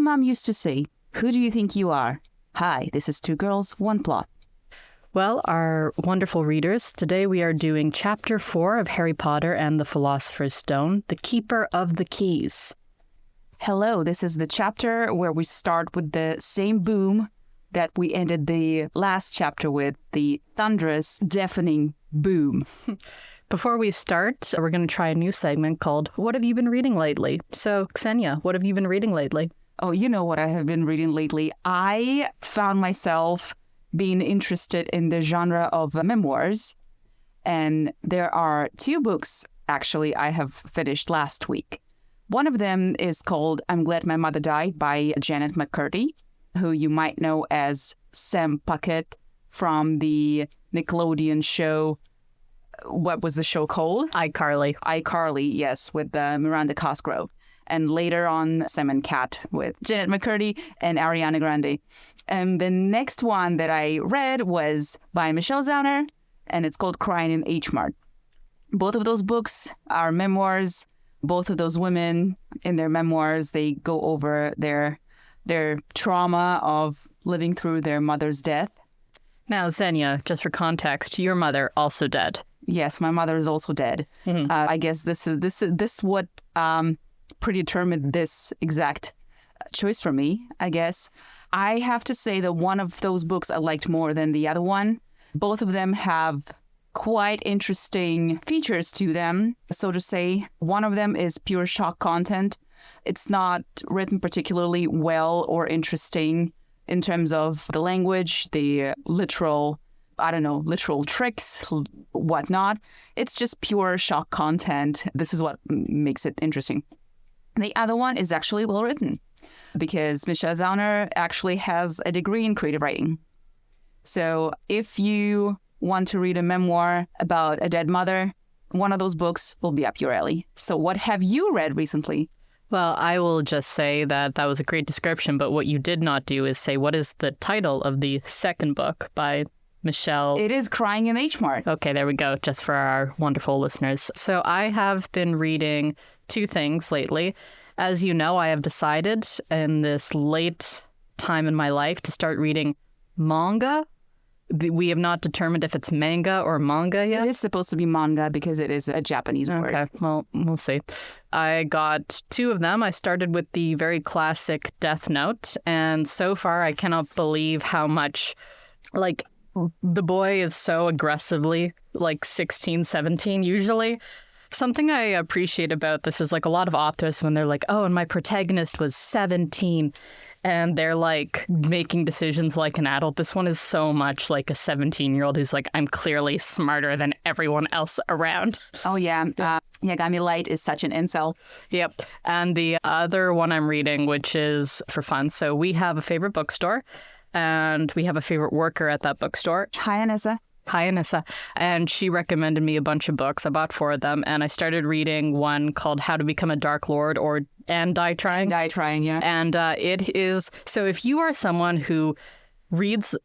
my mom used to say, who do you think you are? Hi, this is Two Girls, One Plot. Well, our wonderful readers, today we are doing Chapter 4 of Harry Potter and the Philosopher's Stone, The Keeper of the Keys. Hello, this is the chapter where we start with the same boom that we ended the last chapter with, the thunderous, deafening boom. Before we start, we're going to try a new segment called What Have You Been Reading Lately? So, Ksenia, what have you been reading lately? Oh, you know what I have been reading lately. I found myself being interested in the genre of memoirs. And there are two books, actually, I have finished last week. One of them is called I'm Glad My Mother Died by Janet McCurdy, who you might know as Sam Puckett from the Nickelodeon show. What was the show called? iCarly. iCarly, yes, with Miranda Cosgrove. And later on, Sam and Cat with Janet McCurdy and Ariana Grande. And the next one that I read was by Michelle Zauner, and it's called Crying in H Mart. Both of those books are memoirs. Both of those women, in their memoirs, they go over their trauma of living through their mother's death. Now, Xenia, just for context, your mother also dead. Yes, my mother is also dead. Mm-hmm. I guess this what predetermined this exact choice for me, I guess. I have to say that one of those books I liked more than the other one. Both of them have quite interesting features to them, so to say. One of them is pure shock content. It's not written particularly well or interesting in terms of the language, the literal tricks, whatnot. It's just pure shock content. This is what makes it interesting. The other one is actually well written because Michelle Zauner actually has a degree in creative writing. So if you want to read a memoir about a dead mother, one of those books will be up your alley. So what have you read recently? Well, I will just say that was a great description, but what you did not do is say what is the title of the second book by Michelle. It is Crying in H Mart. Okay, there we go, just for our wonderful listeners. So I have been reading two things lately. As you know, I have decided in this late time in my life to start reading manga. We have not determined if it's manga or manga yet. It is supposed to be manga because it is a Japanese word. Okay, well, we'll see. I got two of them. I started with the very classic Death Note, and so far I cannot believe how much, the boy is so aggressively, 16, 17 usually. Something I appreciate about this is, a lot of authors, when they're like, oh, and my protagonist was 17, and they're, making decisions like an adult. This one is so much like a 17-year-old who's like, I'm clearly smarter than everyone else around. Oh, yeah. Yagami Light is such an incel. Yep. And the other one I'm reading, which is for fun. So we have a favorite bookstore, and we have a favorite worker at that bookstore. Hi, Anissa. Hi, Anissa. And she recommended me a bunch of books. I bought 4 of them, and I started reading one called How to Become a Dark Lord and Die Trying. Die Trying, yeah. And it is, so if you are someone who reads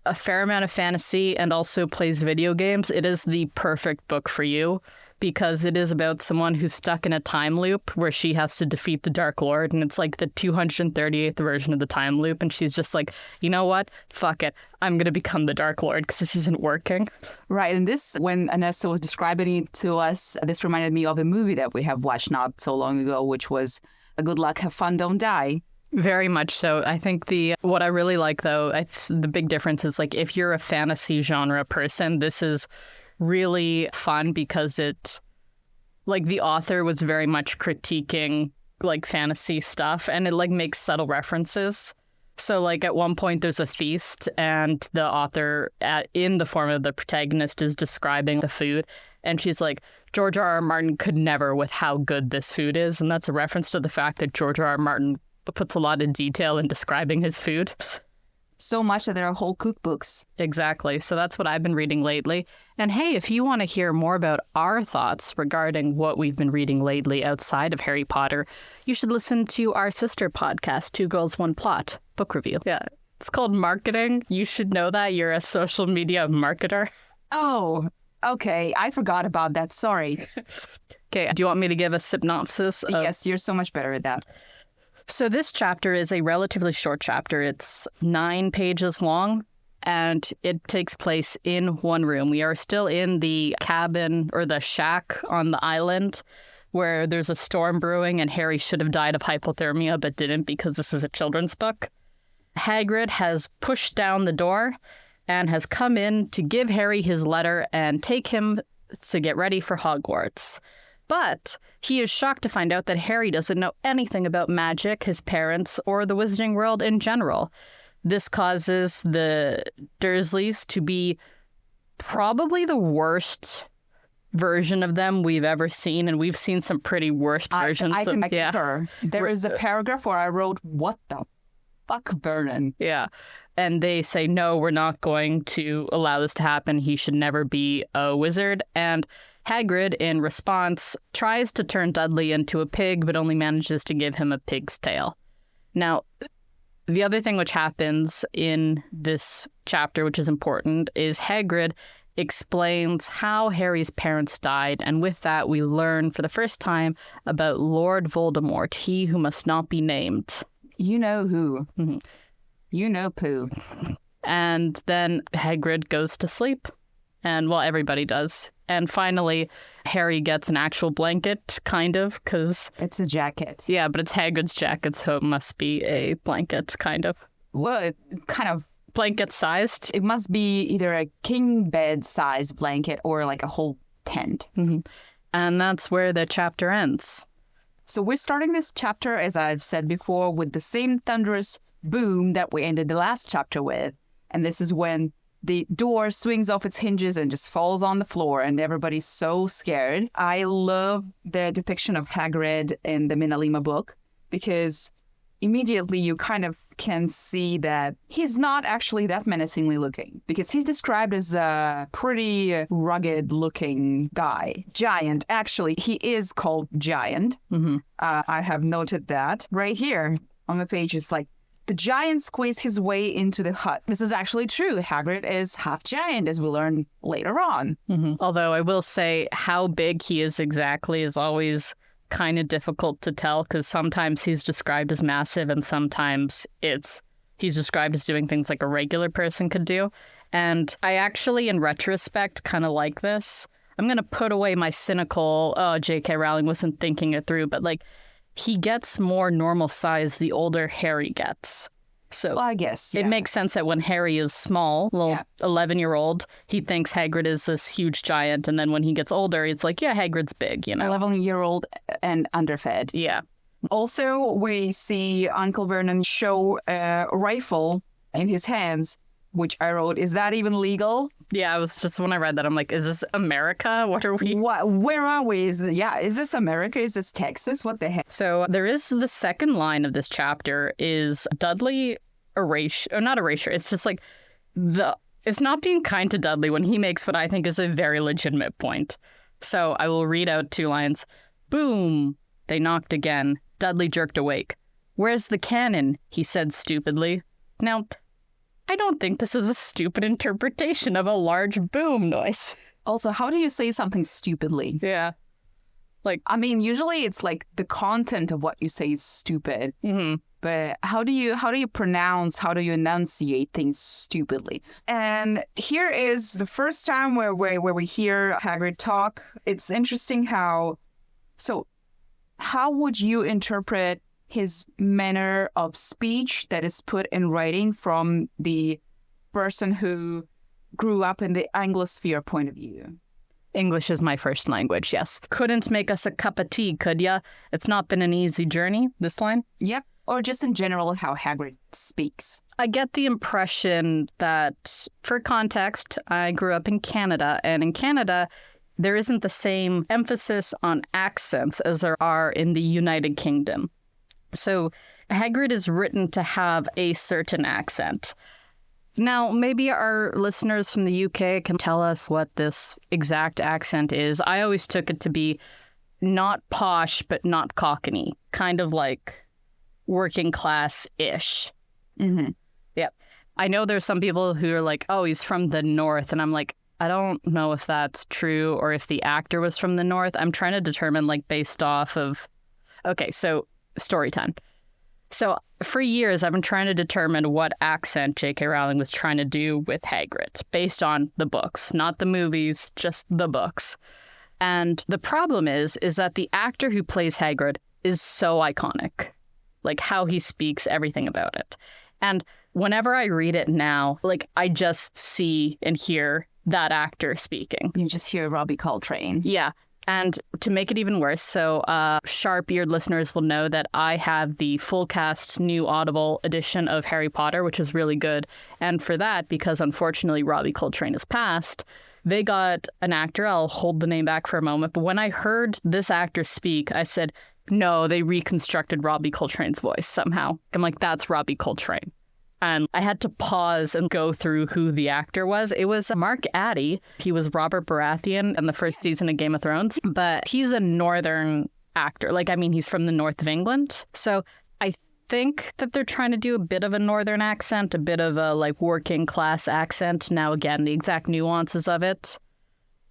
a fair amount of fantasy and also plays video games, it is the perfect book for you, because it is about someone who's stuck in a time loop where she has to defeat the Dark Lord, and it's like the 238th version of the time loop, and she's just like, you know what? Fuck it. I'm going to become the Dark Lord because this isn't working. Right, and this, when Anessa was describing it to us, this reminded me of a movie that we have watched not so long ago, which was Good Luck, Have Fun, Don't Die. Very much so. I think what I really like, though, the big difference is, if you're a fantasy genre person, this is really fun because it, the author was very much critiquing, fantasy stuff, and it, makes subtle references. So, at one point, there's a feast, and the author, in the form of the protagonist, is describing the food, and she's like, George R.R. Martin could never with how good this food is, and that's a reference to the fact that George R.R. Martin puts a lot of detail in describing his food. So much that there are whole cookbooks. Exactly. So that's what I've been reading lately. And hey, if you want to hear more about our thoughts regarding what we've been reading lately outside of Harry Potter, you should listen to our sister podcast, Two Girls, One Plot, book review. Yeah, it's called Marketing. You should know that. You're a social media marketer. Oh, okay. I forgot about that. Sorry. Okay. Do you want me to give a synopsis? Yes, you're so much better at that. So this chapter is a relatively short chapter. It's 9 pages long, and it takes place in one room. We are still in the cabin or the shack on the island where there's a storm brewing, and Harry should have died of hypothermia but didn't because this is a children's book. Hagrid has pushed down the door and has come in to give Harry his letter and take him to get ready for Hogwarts. But he is shocked to find out that Harry doesn't know anything about magic, his parents, or the wizarding world in general. This causes the Dursleys to be probably the worst version of them we've ever seen, and we've seen some pretty worst versions. I can yeah. concur. There is a paragraph where I wrote, "What the fuck, Vernon?" Yeah. And they say, no, we're not going to allow this to happen. He should never be a wizard. And Hagrid, in response, tries to turn Dudley into a pig, but only manages to give him a pig's tail. Now, the other thing which happens in this chapter, which is important, is Hagrid explains how Harry's parents died. And with that, we learn for the first time about Lord Voldemort, he who must not be named. You know who. Mm-hmm. You know poo. And then Hagrid goes to sleep. And, well, everybody does. And finally, Harry gets an actual blanket, kind of, because... It's a jacket. Yeah, but it's Hagrid's jacket, so it must be a blanket, kind of. Well, it kind of... Blanket-sized? It must be either a king bed-sized blanket or like a whole tent. Mm-hmm. And that's where the chapter ends. So we're starting this chapter, as I've said before, with the same thunderous boom that we ended the last chapter with. And this is when the door swings off its hinges and just falls on the floor, and everybody's so scared. I love the depiction of Hagrid in the Minalima book, because immediately you kind of can see that he's not actually that menacingly looking, because he's described as a pretty rugged-looking guy. Giant, actually. He is called Giant. Mm-hmm. I have noted that. Right here on the page, it's like, the giant squeezed his way into the hut. This is actually true. Hagrid is half giant, as we learn later on. Mm-hmm. Although I will say how big he is exactly is always kind of difficult to tell, because sometimes he's described as massive and sometimes he's described as doing things like a regular person could do. And I actually, in retrospect, kind of like this. I'm going to put away my cynical, J.K. Rowling wasn't thinking it through, but like, he gets more normal size the older Harry gets. So well, I guess yeah. It makes sense that when Harry is small, little 11-year-old, he thinks Hagrid is this huge giant. And then when he gets older, it's like, yeah, Hagrid's big, you know. 11-year-old and underfed. Yeah. Also, we see Uncle Vernon show a rifle in his hands, which I wrote, is that even legal? Yeah, I was just, when I read that, I'm like, is this America? What are we? Where are we? Is this America? Is this Texas? What the heck? So there is the second line of this chapter is Dudley not erasure. It's just like it's not being kind to Dudley when he makes what I think is a very legitimate point. So I will read out 2 lines. Boom! They knocked again. Dudley jerked awake. Where's the cannon? He said stupidly. Now, I don't think this is a stupid interpretation of a large boom noise. Also, how do you say something stupidly? Yeah. Like, I mean, usually it's like the content of what you say is stupid. Mm-hmm. But how do you enunciate things stupidly? And here is the first time where we hear Hagrid talk. It's interesting how would you interpret his manner of speech that is put in writing from the person who grew up in the Anglosphere point of view? English is my first language, yes. Couldn't make us a cup of tea, could ya? It's not been an easy journey, this line? Yep. Or just in general, how Hagrid speaks. I get the impression that, for context, I grew up in Canada, and in Canada, there isn't the same emphasis on accents as there are in the United Kingdom. So Hagrid is written to have a certain accent. Now, maybe our listeners from the UK can tell us what this exact accent is. I always took it to be not posh, but not Cockney, kind of like working class-ish. Mm-hmm. Yep. I know there's some people who are like, oh, he's from the North. And I'm like, I don't know if that's true or if the actor was from the North. I'm trying to determine, like, based off of... Okay, so story time. So for years, I've been trying to determine what accent J.K. Rowling was trying to do with Hagrid based on the books, not the movies, just the books. And the problem is that the actor who plays Hagrid is so iconic, like how he speaks, everything about it. And whenever I read it now, like I just see and hear that actor speaking. You just hear Robbie Coltrane. Yeah. And to make it even worse, so sharp-eared listeners will know that I have the full cast new Audible edition of Harry Potter, which is really good. And for that, because unfortunately Robbie Coltrane has passed, they got an actor. I'll hold the name back for a moment. But when I heard this actor speak, I said, no, they reconstructed Robbie Coltrane's voice somehow. I'm like, that's Robbie Coltrane. And I had to pause and go through who the actor was. It was Mark Addy. He was Robert Baratheon in the first season of Game of Thrones. But he's a northern actor. Like, I mean, he's from the north of England. So I think that they're trying to do a bit of a northern accent, a bit of a, like, working class accent. Now, again, the exact nuances of it,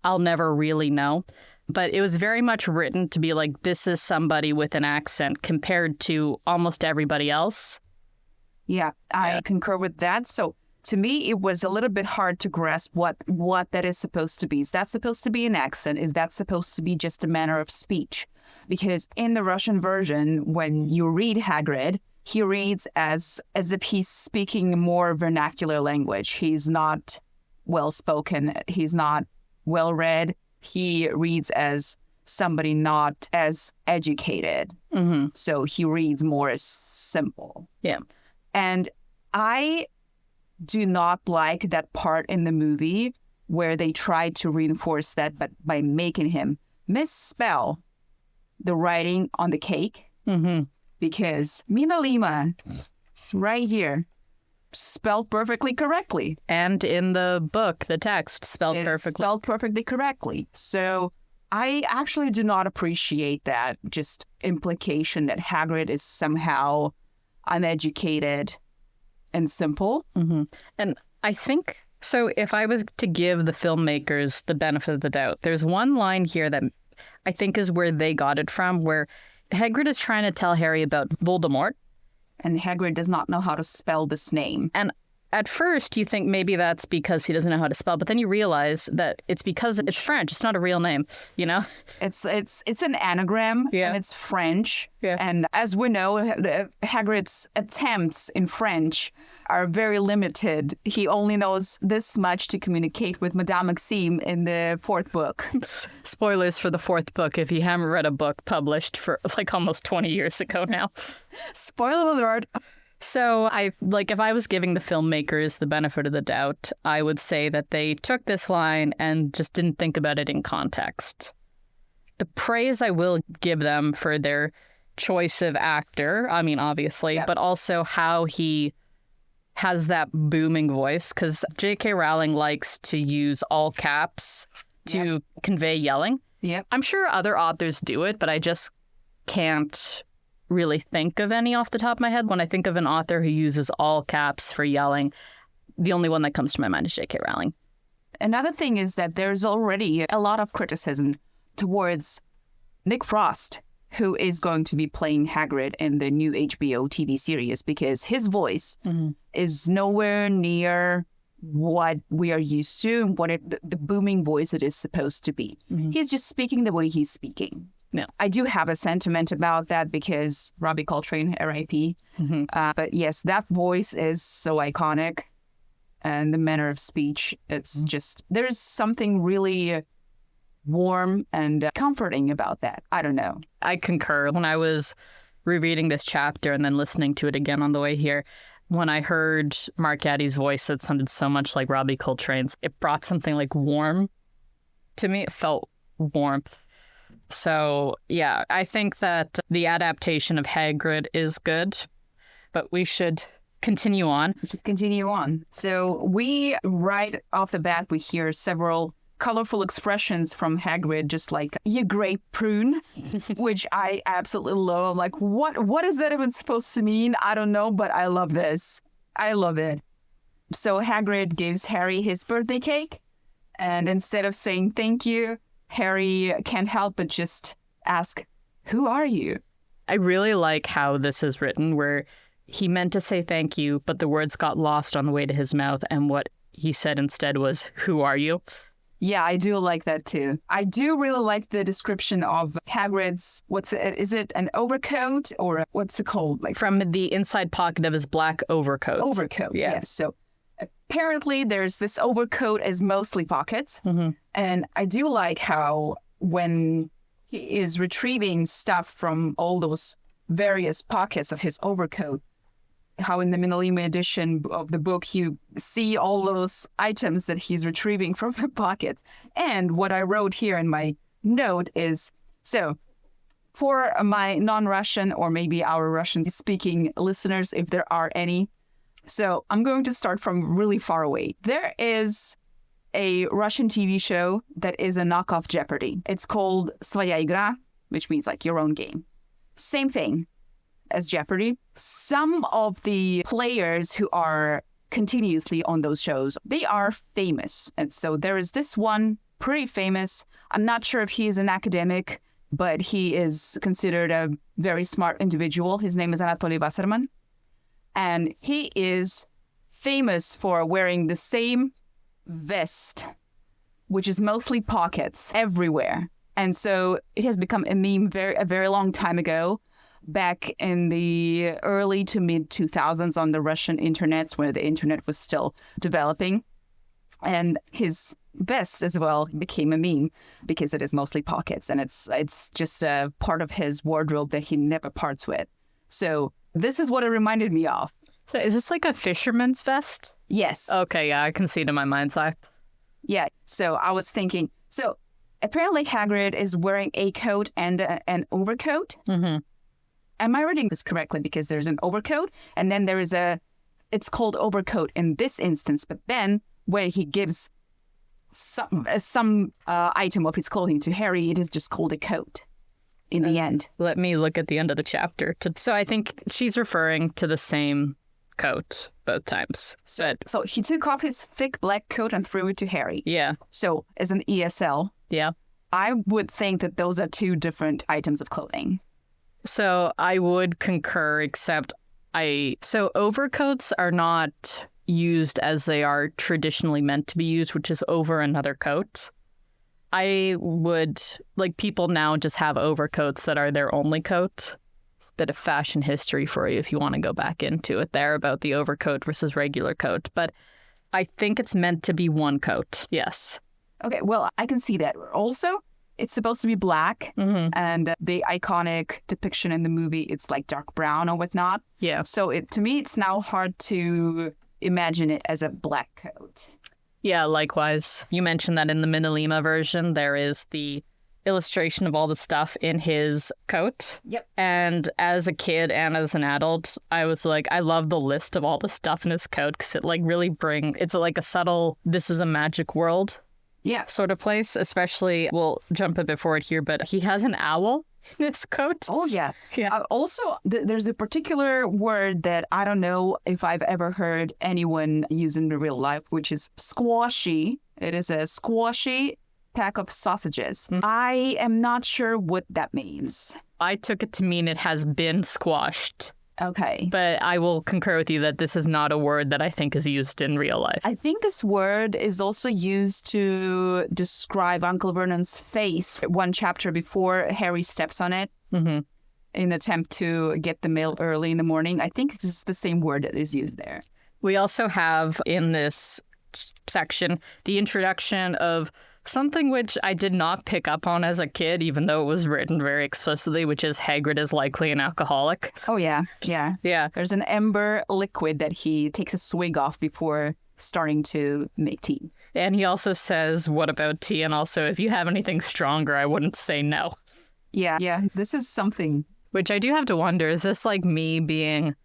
I'll never really know. But it was very much written to be like, this is somebody with an accent compared to almost everybody else. Yeah, I concur with that. So to me, it was a little bit hard to grasp what that is supposed to be. Is that supposed to be an accent? Is that supposed to be just a manner of speech? Because in the Russian version, when you read Hagrid, he reads as if he's speaking more vernacular language. He's not well-spoken. He's not well-read. He reads as somebody not as educated. Mm-hmm. So he reads more as simple. Yeah. And I do not like that part in the movie where they tried to reinforce that, but by making him misspell the writing on the cake. Mm-hmm. Because Mina Lima, right here, spelled perfectly correctly. And in the book, the text spelled perfectly. Spelled perfectly correctly. So I actually do not appreciate that just implication that Hagrid is somehow uneducated and simple. Mm-hmm. And I think, so if I was to give the filmmakers the benefit of the doubt, there's one line here that I think is where they got it from, where Hagrid is trying to tell Harry about Voldemort. And Hagrid does not know how to spell this name. And at first you think maybe that's because he doesn't know how to spell, but then you realize that it's because it's French. It's not a real name, you know? It's an anagram, yeah. And it's French. Yeah. And as we know, Hagrid's attempts in French are very limited. He only knows this much to communicate with Madame Maxime in the fourth book. Spoilers for the fourth book if you haven't read a book published for like almost 20 years ago now. Spoiler alert. So if I was giving the filmmakers the benefit of the doubt, I would say that they took this line and just didn't think about it in context. The praise I will give them for their choice of actor, I mean, obviously, yeah. But also how he has that booming voice, because J.K. Rowling likes to use all caps to convey yelling. Yeah. I'm sure other authors do it, but I just can't really think of any off the top of my head. When I think of an author who uses all caps for yelling, the only one that comes to my mind is J.K. Rowling. Another thing is that there's already a lot of criticism towards Nick Frost, who is going to be playing Hagrid in the new HBO TV series, because his voice is nowhere near what we are used to and what the booming voice it is supposed to be. Mm-hmm. He's just speaking the way he's speaking. Yeah. I do have a sentiment about that because Robbie Coltrane, R.I.P. Mm-hmm. But yes, that voice is so iconic, and the manner of speech, it's just, there's something really warm and comforting about that. I don't know. I concur. When I was rereading this chapter and then listening to it again on the way here, when I heard Mark Addy's voice that sounded so much like Robbie Coltrane's, it brought something like warm to me. It felt warmth. So, yeah, I think that the adaptation of Hagrid is good, but we should continue on. So we, right off the bat, we hear several colorful expressions from Hagrid, just like, you great prune, which I absolutely love. I'm like, what is that even supposed to mean? I don't know, but I love this. I love it. So Hagrid gives Harry his birthday cake, and instead of saying thank you, Harry can't help but just ask, who are you? I really like how this is written, where he meant to say thank you, but the words got lost on the way to his mouth, and what he said instead was, "Who are you?" Yeah, I do like that too. I do really like the description of Hagrid's, is it an overcoat or what's it called? Like From the inside pocket of his black overcoat. Overcoat, yeah. Yes. So apparently there's this overcoat as mostly pockets. And I do like how when he is retrieving stuff from all those various pockets of his overcoat, how in the Minalima edition of the book, you see all those items that he's retrieving from the pockets. And what I wrote here in my note is, so for my non-Russian or maybe our Russian-speaking listeners, if there are any, so I'm going to start from really far away. There is a Russian TV show that is a knockoff Jeopardy. It's called Своя игра, which means like your own game. Same thing as Jeopardy. Some of the players who are continuously on those shows, they are famous. And so there is this one pretty famous. I'm not sure if he is an academic, but he is considered a very smart individual. His name is Anatoly Wasserman. And he is famous for wearing the same vest, which is mostly pockets everywhere. And so it has become a meme a very long time ago, back in the early to mid 2000s on the Russian internets, where the internet was still developing. And his vest as well became a meme because it is mostly pockets, and it's just a part of his wardrobe that he never parts with. So this is what it reminded me of. So is this like a fisherman's vest? Yes. Okay, yeah, I can see it in my mind's eye. Yeah, so I was thinking, so apparently Hagrid is wearing a coat and an overcoat. Am I reading this correctly? Because there's an overcoat, and then there is it's called overcoat in this instance, but then where he gives some item of his clothing to Harry, it is just called a coat in the end. Let me look at the end of the chapter. So I think she's referring to the same coat both times. So he took off his thick black coat and threw it to Harry. Yeah. So as an ESL, yeah, I would think that those are two different items of clothing. So I would concur, except so overcoats are not used as they are traditionally meant to be used, which is over another coat. I would, like, people now just have overcoats that are their only coat. It's a bit of fashion history for you if you want to go back into it there about the overcoat versus regular coat. But I think it's meant to be one coat. Yes. Okay, well, I can see that. Also, it's supposed to be black, and the iconic depiction in the movie, it's like dark brown or whatnot. Yeah. So to me, it's now hard to imagine it as a black coat. Yeah, likewise. You mentioned that in the Minalima version, there is the illustration of all the stuff in his coat. Yep. And as a kid and as an adult, I was like, I love the list of all the stuff in his coat because it like really it's like a subtle, this is a magic world. Yeah. Sort of place, especially, we'll jump a bit forward here, but he has an owl in his coat. Oh, yeah. Yeah. Also, there's a particular word that I don't know if I've ever heard anyone use in real life, which is squashy. It is a squashy pack of sausages. I am not sure what that means. I took it to mean it has been squashed. Okay. But I will concur with you that this is not a word that I think is used in real life. I think this word is also used to describe Uncle Vernon's face one chapter before Harry steps on it in an attempt to get the mail early in the morning. I think it's just the same word that is used there. We also have in this section the introduction of something which I did not pick up on as a kid, even though it was written very explicitly, which is Hagrid is likely an alcoholic. Oh, yeah. Yeah. Yeah. There's an amber liquid that he takes a swig off before starting to make tea. And he also says, what about tea? And also, if you have anything stronger, I wouldn't say no. Yeah. Yeah. This is something. Which I do have to wonder, is this like me being,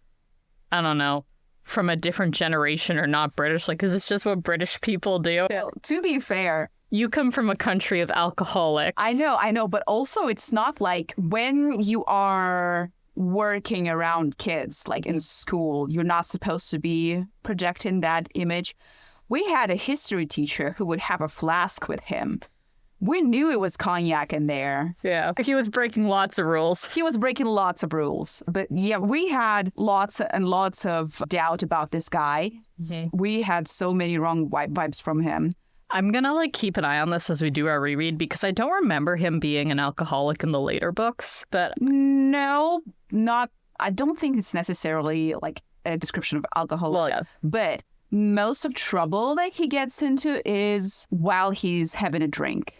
I don't know, from a different generation or not British? Like, is this just what British people do? Well, to be fair, you come from a country of alcoholics. I know. But also it's not like when you are working around kids, like in school, you're not supposed to be projecting that image. We had a history teacher who would have a flask with him We knew it was cognac in there. Yeah. He was breaking lots of rules. He was breaking lots of rules. But yeah, we had lots and lots of doubt about this guy. We had so many wrong vibes from him. I'm going to keep an eye on this as we do our reread because I don't remember him being an alcoholic in the later books. But no, not. I don't think it's necessarily a description of alcoholism. Well, yeah. But most of trouble that he gets into is while he's having a drink.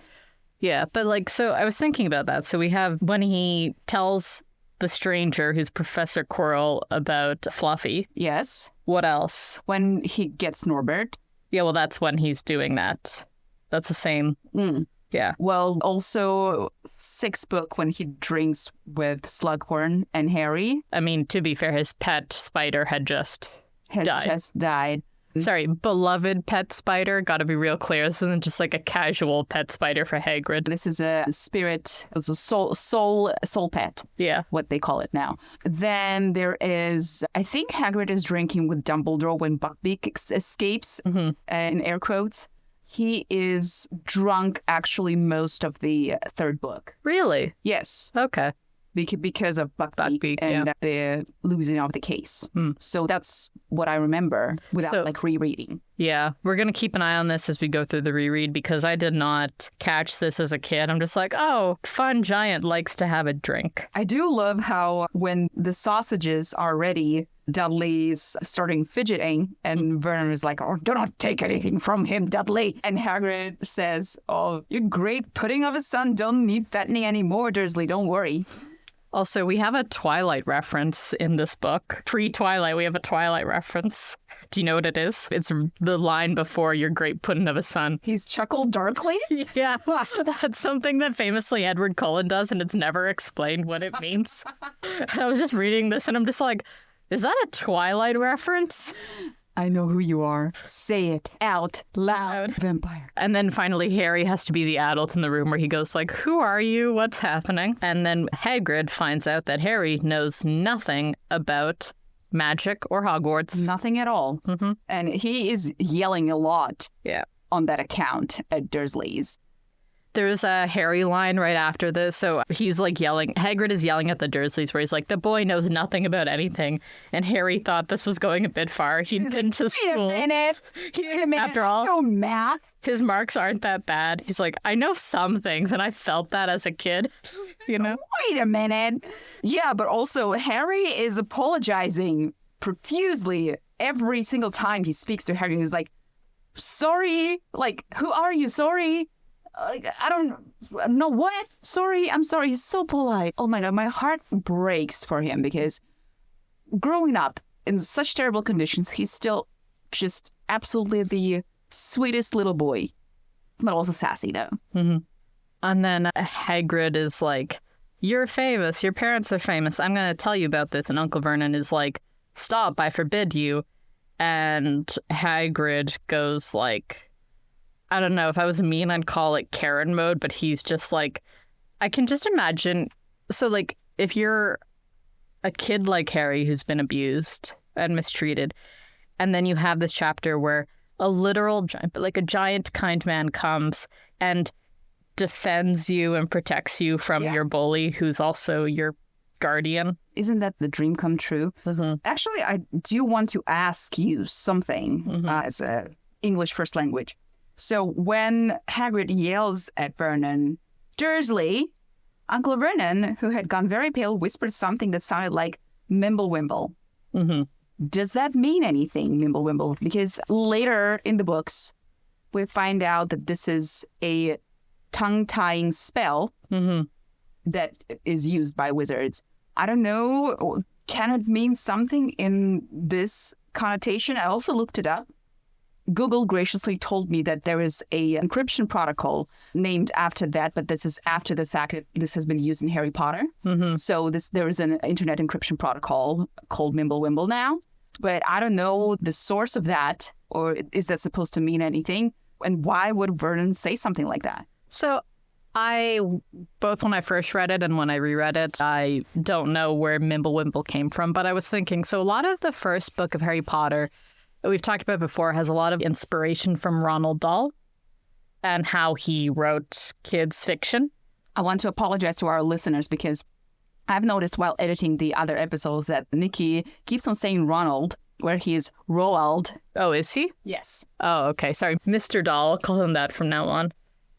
Yeah, but so I was thinking about that. So we have when he tells the stranger who's Professor Quirrell about Fluffy. Yes. What else? When he gets Norbert. Yeah, well, that's when he's doing that. That's the same. Yeah. Well, also sixth book when he drinks with Slughorn and Harry. I mean, to be fair, his pet spider had just died. Sorry, beloved pet spider. Got to be real clear. This isn't just a casual pet spider for Hagrid. This is a spirit. It's a soul pet. Yeah, what they call it now. Then there is, I think Hagrid is drinking with Dumbledore when Buckbeak escapes. In air quotes. He is drunk actually most of the third book. Really? Yes. Okay. Because of Buckbeak and the losing of the case. So that's what I remember without rereading. Yeah, we're going to keep an eye on this as we go through the reread because I did not catch this as a kid. I'm just oh, fun giant likes to have a drink. I do love how when the sausages are ready, Dudley's starting fidgeting and Vernon is oh, do not take anything from him, Dudley. And Hagrid says, oh, your great pudding of a son don't need fattening anymore, Dursley, don't worry. Also, we have a Twilight reference in this book. Pre-Twilight, we have a Twilight reference. Do you know what it is? It's the line before your great puddin' of a son. He's chuckled darkly? Yeah, that's something that famously Edward Cullen does, and it's never explained what it means. And I was just reading this, and I'm just is that a Twilight reference? I know who you are. Say it out loud, vampire. And then finally, Harry has to be the adult in the room where he goes who are you? What's happening? And then Hagrid finds out that Harry knows nothing about magic or Hogwarts. Nothing at all. And he is yelling a lot on that account at Dursley's. There's a Harry line right after this. So he's yelling. Hagrid is yelling at the Dursleys where he's the boy knows nothing about anything. And Harry thought this was going a bit far. He'd been to school. Wait a minute. After all, no math. His marks aren't that bad. He's I know some things, and I felt that as a kid, you know? Wait a minute. Yeah, but also Harry is apologizing profusely every single time he speaks to Harry. He's sorry. Who are you? Sorry. I don't know what. Sorry, I'm sorry. He's so polite. Oh my God, my heart breaks for him because growing up in such terrible conditions, he's still just absolutely the sweetest little boy, but also sassy though. And then Hagrid is you're famous. Your parents are famous. I'm going to tell you about this. And Uncle Vernon is stop, I forbid you. And Hagrid goes I don't know, if I was mean, I'd call it Karen mode, but he's just I can just imagine. So if you're a kid like Harry who's been abused and mistreated, and then you have this chapter where a literal giant, but a giant kind man comes and defends you and protects you from your bully who's also your guardian. Isn't that the dream come true? Actually, I do want to ask you something as a English first language. So when Hagrid yells at Vernon, Dursley, Uncle Vernon, who had gone very pale, whispered something that sounded like Mimblewimble. Does that mean anything, Mimblewimble? Because later in the books, we find out that this is a tongue-tying spell that is used by wizards. I don't know. Can it mean something in this connotation? I also looked it up. Google graciously told me that there is a encryption protocol named after that, but this is after the fact that this has been used in Harry Potter. So there is an internet encryption protocol called Mimblewimble now. But I don't know the source of that, or is that supposed to mean anything? And why would Vernon say something like that? So both when I first read it and when I reread it, I don't know where Mimblewimble came from, but I was thinking, so a lot of the first book of Harry Potter we've talked about before has a lot of inspiration from Ronald Dahl. and how he wrote kids' fiction. I want to apologize to our listeners because I've noticed while editing the other episodes that Nikki keeps on saying Ronald, where he is Roald. Oh, is he? Yes. Oh, okay. Sorry. Mr. Dahl. I'll call him that from now on.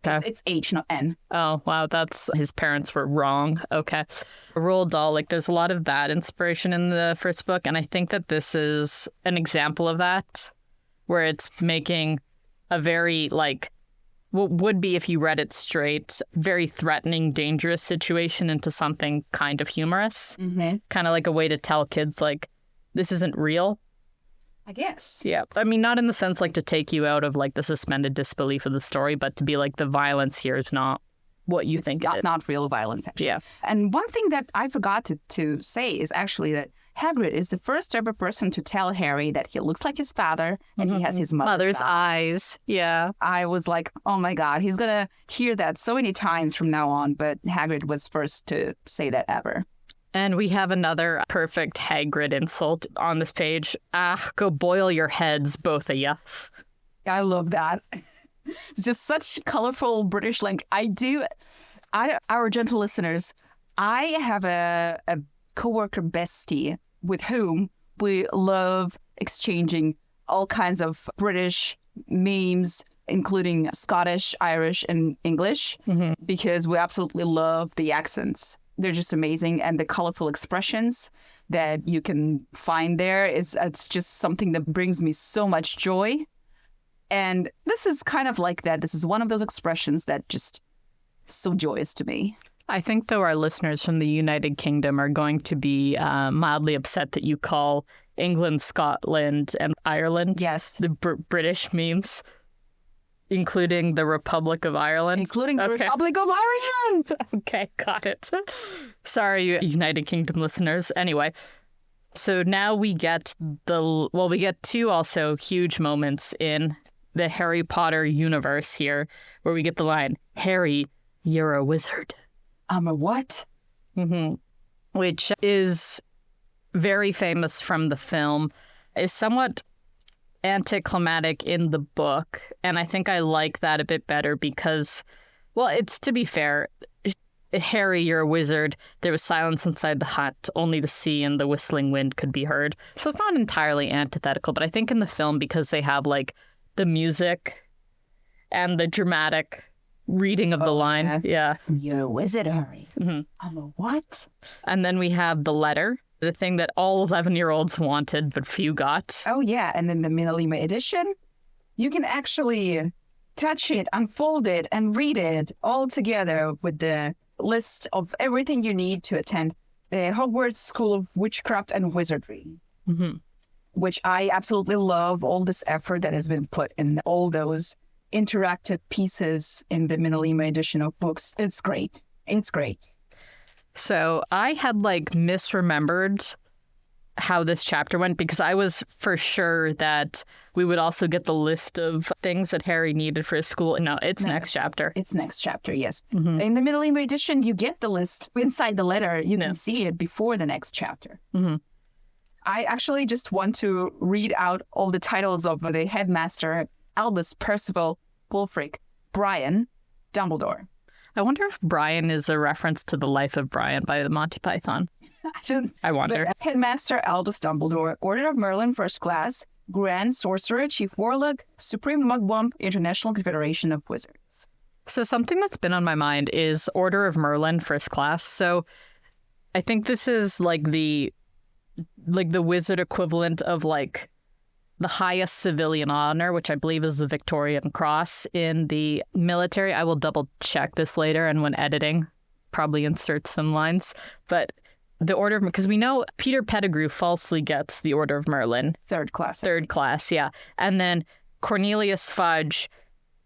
Okay. It's H, not N. Oh, wow. That's his parents were wrong. Okay. Roald Dahl, like there's a lot of that inspiration in the first book. And I think that this is an example of that, where it's making a very, like, what would be, if you read it straight, very threatening, dangerous situation into something kind of humorous. Mm-hmm. Kind of like a way to tell kids, like, this isn't real. I guess. Yeah. I mean, not in the sense like to take you out of like the suspended disbelief of the story, but to be like the violence here is not what you think it is. Not real violence, actually. Yeah. And one thing that I forgot to say is actually that Hagrid is the first ever person to tell Harry that he looks like his father and he has his mother's eyes. Yeah. I was like, oh my God, he's going to hear that so many times from now on. But Hagrid was first to say that ever. And we have another perfect Hagrid insult on this page. Ah, go boil your heads, both of ya. I love that. It's just such colorful British language. Our gentle listeners, I have a coworker bestie with whom we love exchanging all kinds of British memes, including Scottish, Irish, and English, because we absolutely love the accents. They're just amazing. And the colorful expressions that you can find there it's just something that brings me so much joy. And this is kind of like that. This is one of those expressions that just so joyous to me. I think, though, our listeners from the United Kingdom are going to be mildly upset that you call England, Scotland, and Ireland the British memes, including the Republic of Ireland. Including the Republic of Ireland! Okay, got it. Sorry, United Kingdom listeners. Anyway, so now we get we get two also huge moments in the Harry Potter universe here, where we get the line, Harry, you're a wizard. I'm a what? Mm-hmm. Which is very famous from the film, is somewhat anticlimactic in the book, and I think I like that a bit better because, well, it's, to be fair, Harry, you're a wizard. There was silence inside the hut. Only the sea and the whistling wind could be heard. So it's not entirely antithetical, but I think in the film, because they have like the music and the dramatic reading of the line. Yeah. You're a wizard, Harry. Mm-hmm. I'm a what? And then we have the letter, the thing that all 11-year-olds wanted, but few got. Oh, yeah. And then the Minalima edition, you can actually touch it, unfold it, and read it all together with the list of everything you need to attend the Hogwarts School of Witchcraft and Wizardry, which I absolutely love. All this effort that has been put in all those interactive pieces in the Minalima edition of books. It's great. It's great. So I had misremembered how this chapter went, because I was for sure that we would also get the list of things that Harry needed for his school. No, it's next chapter. It's next chapter, yes. In the Minalima edition, you get the list inside the letter. You can see it before the next chapter. I actually just want to read out all the titles of the headmaster, Albus, Percival, Wulfric, Brian, Dumbledore. I wonder if Brian is a reference to The Life of Brian by the Monty Python. I wonder. But Headmaster Albus Dumbledore, Order of Merlin, First Class, Grand Sorcerer, Chief Warlock, Supreme Mugwump, International Confederation of Wizards. So something that's been on my mind is Order of Merlin, First Class. So I think this is the wizard equivalent of the highest civilian honor, which I believe is the Victorian Cross in the military. I will double check this later, and when editing, probably insert some lines. But the Order of, because we know Peter Pettigrew falsely gets the Order of Merlin. Third class, yeah. And then Cornelius Fudge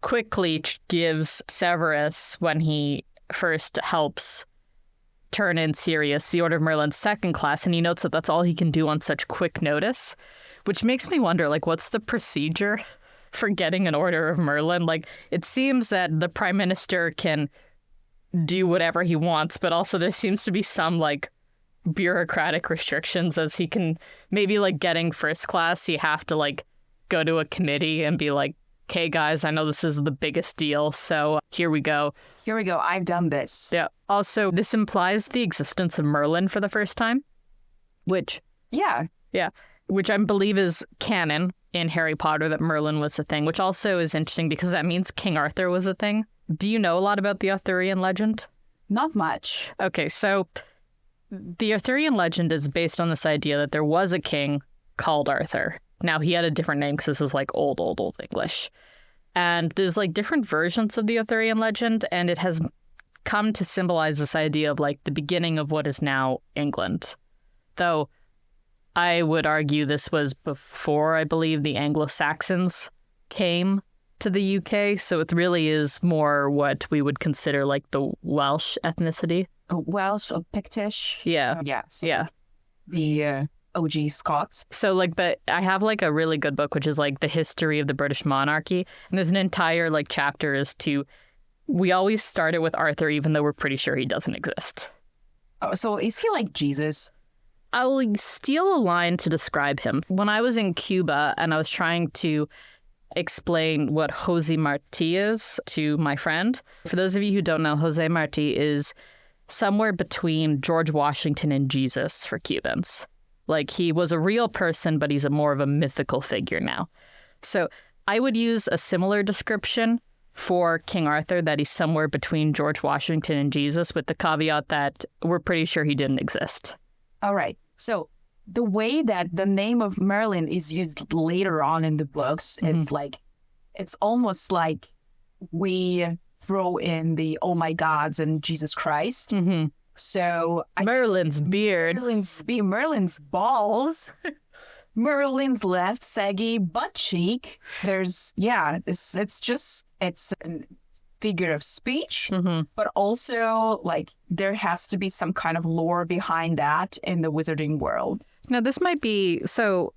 quickly gives Severus, when he first helps turn in Sirius, the Order of Merlin's second class, and he notes that that's all he can do on such quick notice. Which makes me wonder, what's the procedure for getting an Order of Merlin? It seems that the Prime Minister can do whatever he wants, but also there seems to be some, bureaucratic restrictions, as he can maybe, getting first class, you have to, go to a committee and be okay, guys, I know this is the biggest deal, so here we go. Here we go. I've done this. Yeah. Also, this implies the existence of Merlin for the first time, which Yeah. which I believe is canon in Harry Potter, that Merlin was a thing, which also is interesting because that means King Arthur was a thing. Do you know a lot about the Arthurian legend? Not much. Okay, so the Arthurian legend is based on this idea that there was a king called Arthur. Now, he had a different name because this is like old English. And there's like different versions of the Arthurian legend, and it has come to symbolize this idea of like the beginning of what is now England. Though I would argue this was before, I believe, the Anglo-Saxons came to the UK. So it really is more what we would consider like the Welsh ethnicity. Welsh or Pictish. Yeah. Yeah. So Yeah. The OG Scots. So like, but I have like a really good book, which is like the history of the British monarchy. And there's an entire like chapter as to, we always start it with Arthur, even though we're pretty sure he doesn't exist. Oh, so is he like Jesus? I'll steal a line to describe him. When I was in Cuba and I was trying to explain what Jose Marti is to my friend, for those of you who don't know, Jose Marti is somewhere between George Washington and Jesus for Cubans. Like, he was a real person, but he's more of a mythical figure now. So I would use a similar description for King Arthur, that he's somewhere between George Washington and Jesus, with the caveat that we're pretty sure he didn't exist. All right. So the way that the name of Merlin is used later on in the books, it's like, it's almost like we throw in the oh my gods and Jesus Christ. So Merlin's beard. Merlin's balls. Merlin's left saggy butt cheek. There's, it's a figure of speech, but also like there has to be some kind of lore behind that in the wizarding world. Now, this might be, so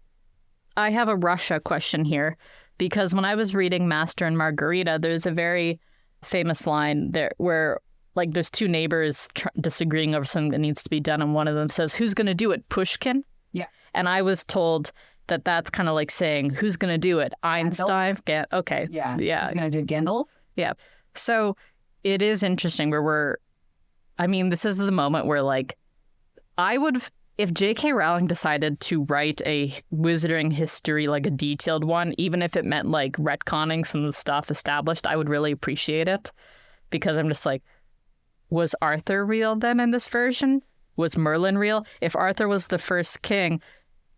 I have a Russia question here, because when I was reading Master and Margarita, there's a very famous line there where like there's two neighbors disagreeing over something that needs to be done, and one of them says, "Who's going to do it? Pushkin?" Yeah. And I was told that that's kind of like saying, "Who's going to do it? Einstein?" Okay. Yeah. Yeah. He's going to do Gandalf. Yeah. So it is interesting where this is the moment where like if J.K. Rowling decided to write a wizarding history, like a detailed one, even if it meant like retconning some of the stuff established, I would really appreciate it, because I'm just like, was Arthur real then in this version? Was Merlin real? If Arthur was the first king,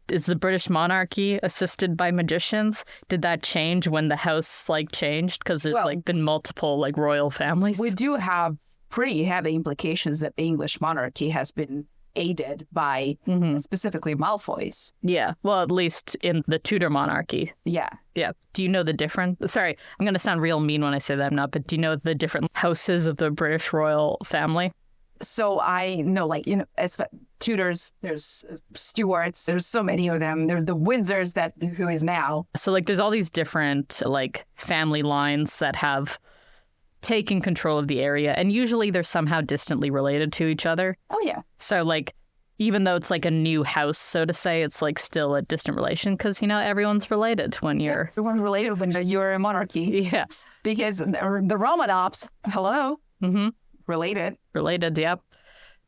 is the British monarchy assisted by magicians? Did that change when the house like changed? Because there's like been multiple like royal families. We do have pretty heavy implications that the English monarchy has been aided by specifically Malfoys. Yeah. Well, at least in the Tudor monarchy. Yeah. Yeah. Do you know the different? Sorry, I'm going to sound real mean when I say that I'm not, but do you know the different houses of the British royal family? So I know, like, as Tudors, there's Stuarts, there's so many of them. They're the Windsors who is now. So like there's all these different like family lines that have taken control of the area, and usually they're somehow distantly related to each other. Oh, yeah. So like, even though it's like a new house, so to say, it's like still a distant relation, because, everyone's related when you're... Everyone's related when you're a monarchy. Yes. Because the Romanovs, hello, related. Related, yep.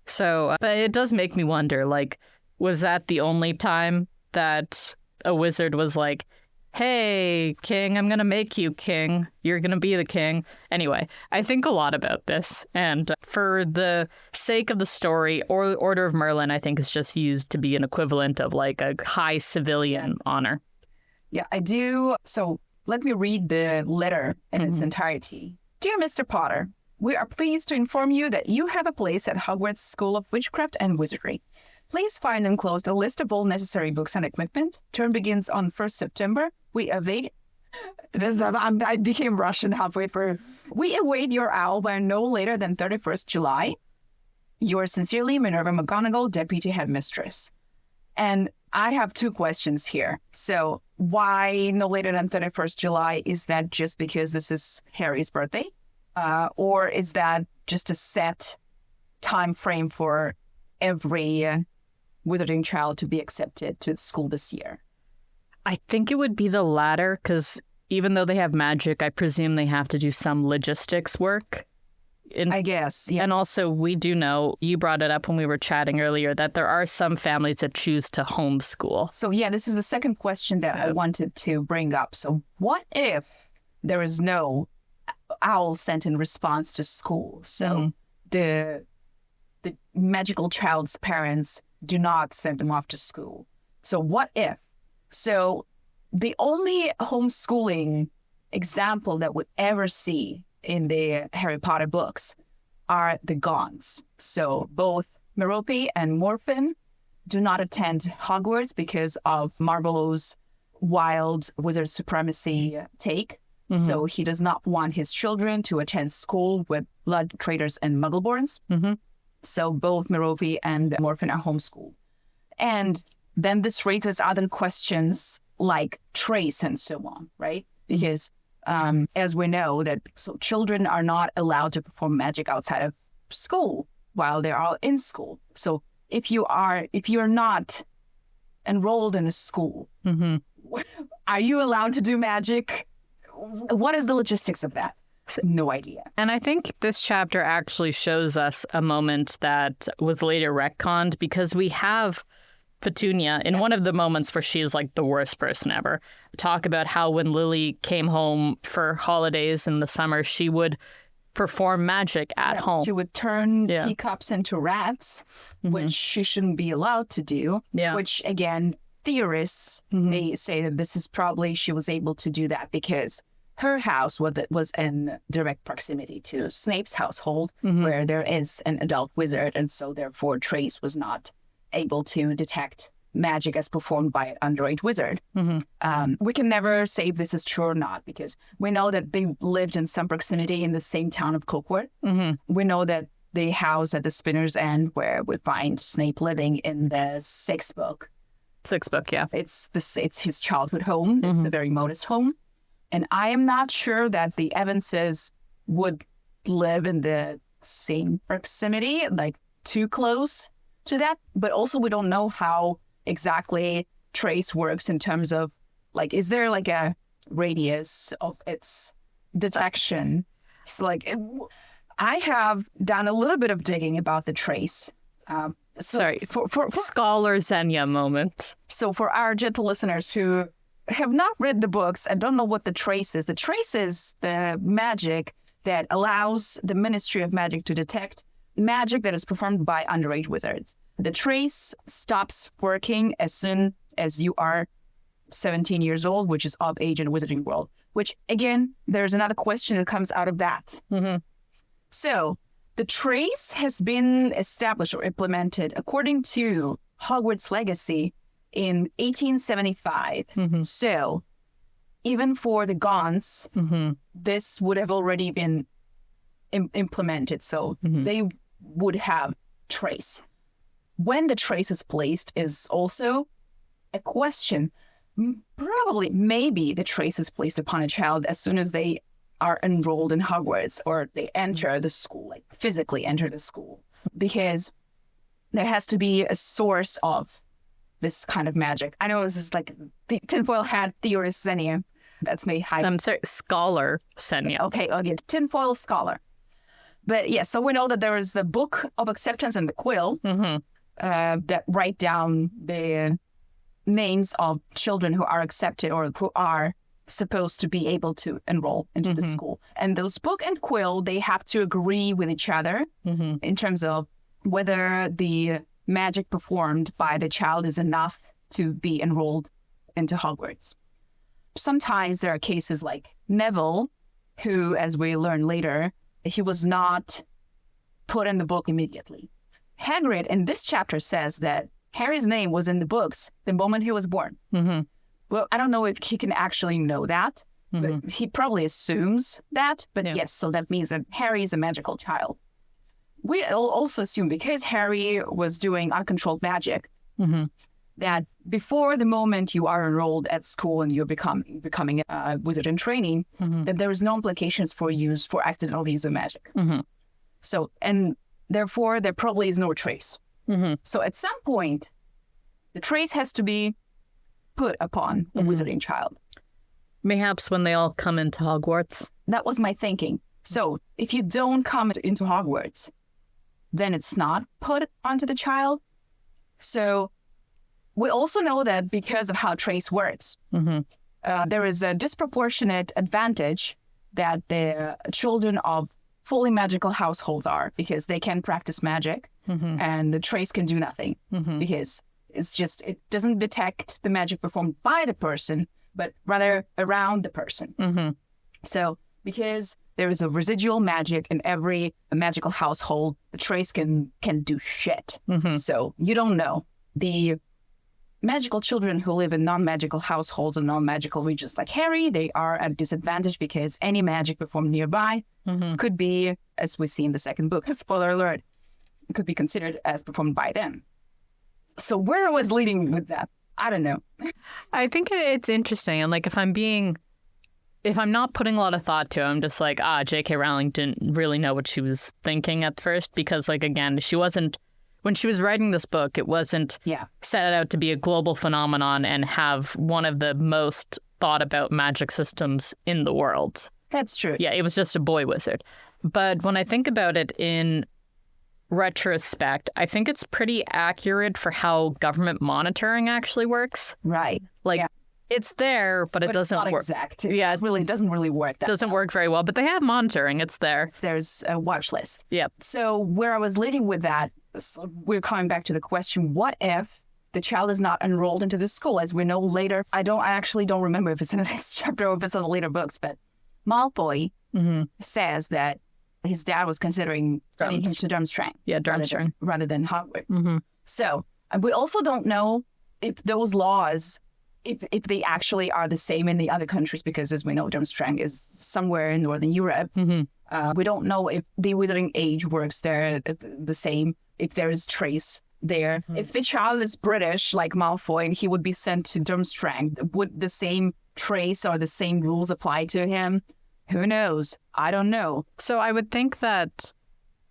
So, but it does make me wonder, like, was that the only time that a wizard was like, hey, king, I'm going to make you king. You're going to be the king. Anyway, I think a lot about this. And for the sake of the story, Order of Merlin, I think, is just used to be an equivalent of like a high civilian honor. Yeah, I do. So let me read the letter in its entirety. Dear Mr. Potter, we are pleased to inform you that you have a place at Hogwarts School of Witchcraft and Wizardry. Please find enclosed a list of all necessary books and equipment. Term begins on 1st September. We await... I became Russian halfway through. We await your owl by no later than 31st July. Yours sincerely, Minerva McGonagall, Deputy Headmistress. And I have two questions here. So why no later than 31st July? Is that just because this is Harry's birthday? Or is that just a set time frame for every wizarding child to be accepted to school this year? I think it would be the latter, because even though they have magic, I presume they have to do some logistics work. I guess, yeah. And also, we do know, you brought it up when we were chatting earlier, that there are some families that choose to homeschool. So, yeah, this is the second question that I wanted to bring up. So, what if there is no owl sent in response to school? So, the magical child's parents do not send them off to school. So, what if? So, the only homeschooling example that we'd ever see in the Harry Potter books are the Gons. So both Merope and Morphin do not attend Hogwarts because of Marvolo's wild wizard supremacy take. So he does not want his children to attend school with blood traders and muggleborns. So both Merope and Morphin are homeschooled. And then this raises other questions like trace and so on, right? Because as we know that children are not allowed to perform magic outside of school while they are in school. So if you're not enrolled in a school, are you allowed to do magic? What is the logistics of that? No idea. And I think this chapter actually shows us a moment that was later retconned, because we have Petunia, in one of the moments where she is like the worst person ever, talk about how when Lily came home for holidays in the summer, she would perform magic at home. She would turn teacups into rats, which she shouldn't be allowed to do, which again, theorists, they say that this is probably she was able to do that because her house was in direct proximity to Snape's household, where there is an adult wizard, and so therefore Trace was not able to detect magic as performed by an underage wizard. We can never say if this is true or not, because we know that they lived in some proximity in the same town of Cookwood. We know that they house at the Spinner's End, where we find Snape living in the sixth book. Yeah. It's his childhood home. It's a very modest home. And I am not sure that the Evanses would live in the same proximity, like too close to that, but also we don't know how exactly Trace works in terms of, like, is there like a radius of its detection? So like, I have done a little bit of digging about the Trace. Sorry, for Scholar Xenia moment. So for our gentle listeners who have not read the books and don't know what the Trace is the magic that allows the Ministry of Magic to detect magic that is performed by underage wizards. The Trace stops working as soon as you are 17 years old, which is of age in Wizarding World, which, again, there's another question that comes out of that. So the Trace has been established or implemented according to Hogwarts Legacy in 1875. So even for the Gons, this would have already been implemented. So they would have Trace. When the Trace is placed is also a question. Maybe the Trace is placed upon a child as soon as they are enrolled in Hogwarts or they enter the school, like physically enter the school, because there has to be a source of this kind of magic. I know this is like the tinfoil hat theorist Xenia. That's me. I'm sorry, Scholar Xenia. Okay, tinfoil scholar. But yeah, so we know that there is the Book of Acceptance and the Quill that write down the names of children who are accepted or who are supposed to be able to enroll into the school. And those book and quill, they have to agree with each other in terms of whether the magic performed by the child is enough to be enrolled into Hogwarts. Sometimes there are cases like Neville, who, as we learn later, he was not put in the book immediately. Hagrid in this chapter says that Harry's name was in the books the moment he was born. Well, I don't know if he can actually know that, but he probably assumes that. But yes, so that means that Harry is a magical child. We also assume because Harry was doing uncontrolled magic, that before the moment you are enrolled at school and you're becoming a wizard in training, that there is no implications for accidental use of magic. So, and therefore, there probably is no trace. So at some point, the trace has to be put upon a wizarding child. Mayhaps when they all come into Hogwarts. That was my thinking. So if you don't come into Hogwarts, then it's not put onto the child. So we also know that because of how trace works, there is a disproportionate advantage that the children of fully magical households are, because they can practice magic and the trace can do nothing because it doesn't detect the magic performed by the person, but rather around the person. So because there is a residual magic in every magical household, the trace can do shit. So you don't know. The magical children who live in non-magical households and non-magical regions like Harry, they are at disadvantage because any magic performed nearby could be, as we see in the second book, spoiler alert, could be considered as performed by them. So where I was leading with that, I don't know. I think it's interesting. And like, if I'm not putting a lot of thought to it, I'm just like, J.K. Rowling didn't really know what she was thinking at first, because like, again, when she was writing this book, it wasn't set out to be a global phenomenon and have one of the most thought about magic systems in the world. That's true. Yeah, it was just a boy wizard. But when I think about it in retrospect, I think it's pretty accurate for how government monitoring actually works. Right. Like, it's there, but it doesn't work. It's not exact. It doesn't really work that doesn't work very well, but they have monitoring. It's there. There's a watch list. Yep. So where I was leading with that, we're coming back to the question, what if the child is not enrolled into the school? As we know later, I actually don't remember if it's in the next chapter or if it's in the later books, but Malfoy says that his dad was considering sending him to Durmstrang. Yeah, Durmstrang. Rather than Hogwarts. So we also don't know if those laws, if they actually are the same in the other countries, because as we know, Durmstrang is somewhere in Northern Europe. We don't know if the withering age works there the same, if there is trace there. If the child is British, like Malfoy, and he would be sent to Durmstrang, would the same trace or the same rules apply to him? Who knows? I don't know. So I would think that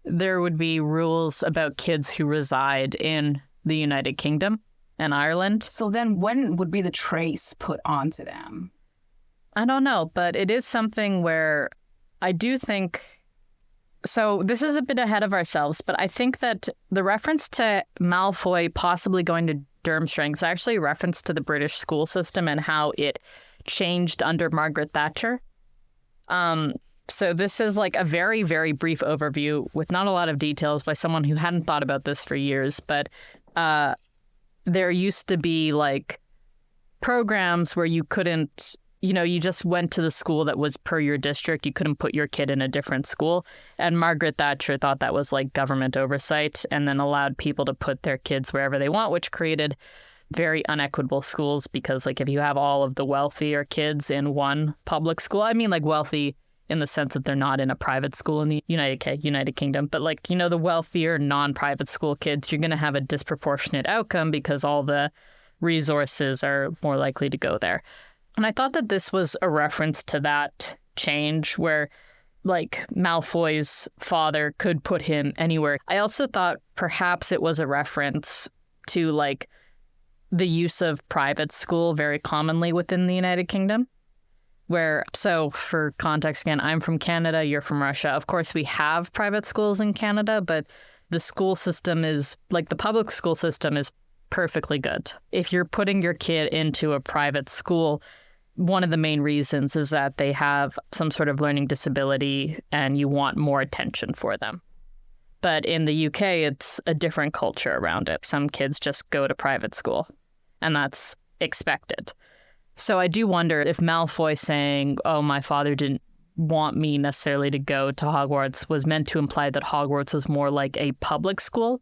there would be rules about kids who reside in the United Kingdom and Ireland. So then when would be the trace put onto them? I don't know, but it is something where I do think... So this is a bit ahead of ourselves, but I think that the reference to Malfoy possibly going to Durmstrang is actually a reference to the British school system and how it changed under Margaret Thatcher. So this is like a very, very brief overview with not a lot of details by someone who hadn't thought about this for years, but there used to be like programs where you couldn't, you just went to the school that was per your district. You couldn't put your kid in a different school. And Margaret Thatcher thought that was like government oversight, and then allowed people to put their kids wherever they want, which created very unequitable schools, because like if you have all of the wealthier kids in one public school, I mean like wealthy in the sense that they're not in a private school in the United Kingdom, but like, the wealthier non-private school kids, you're going to have a disproportionate outcome because all the resources are more likely to go there. And I thought that this was a reference to that change where like Malfoy's father could put him anywhere. I also thought perhaps it was a reference to like the use of private school very commonly within the United Kingdom. So for context again, I'm from Canada, you're from Russia. Of course, we have private schools in Canada, but the school system is, like the public school system is perfectly good. If you're putting your kid into a private school, one of the main reasons is that they have some sort of learning disability and you want more attention for them. But in the UK, it's a different culture around it. Some kids just go to private school, and that's expected. So I do wonder if Malfoy saying, oh, my father didn't want me necessarily to go to Hogwarts was meant to imply that Hogwarts was more like a public school.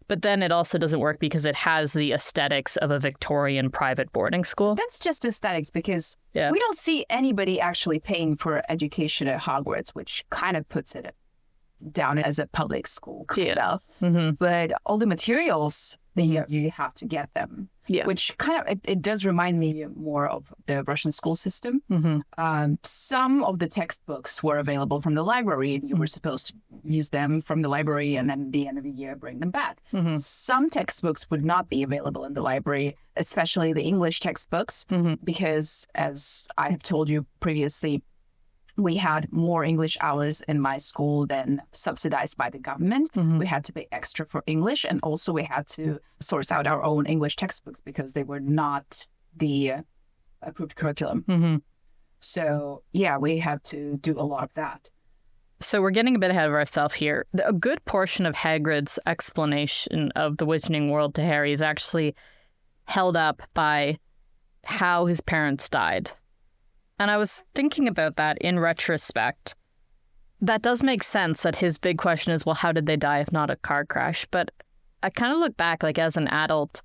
But then it also doesn't work because it has the aesthetics of a Victorian private boarding school. That's just aesthetics because we don't see anybody actually paying for education at Hogwarts, which kind of puts it down as a public school. But all the materials then you have to get them. Yeah. Which kind of, it does remind me more of the Russian school system. Some of the textbooks were available from the library, and you were supposed to use them from the library, and then at the end of the year, bring them back. Some textbooks would not be available in the library, especially the English textbooks, because as I have told you previously, we had more English hours in my school than subsidized by the government. We had to pay extra for English, and also we had to source out our own English textbooks because they were not the approved curriculum. So, yeah, we had to do a lot of that. So we're getting a bit ahead of ourselves here. A good portion of Hagrid's explanation of the Wizarding World to Harry is actually held up by how his parents died. And I was thinking about that in retrospect. That does make sense that his big question is, well, how did they die if not a car crash? But I kind of look back, like as an adult,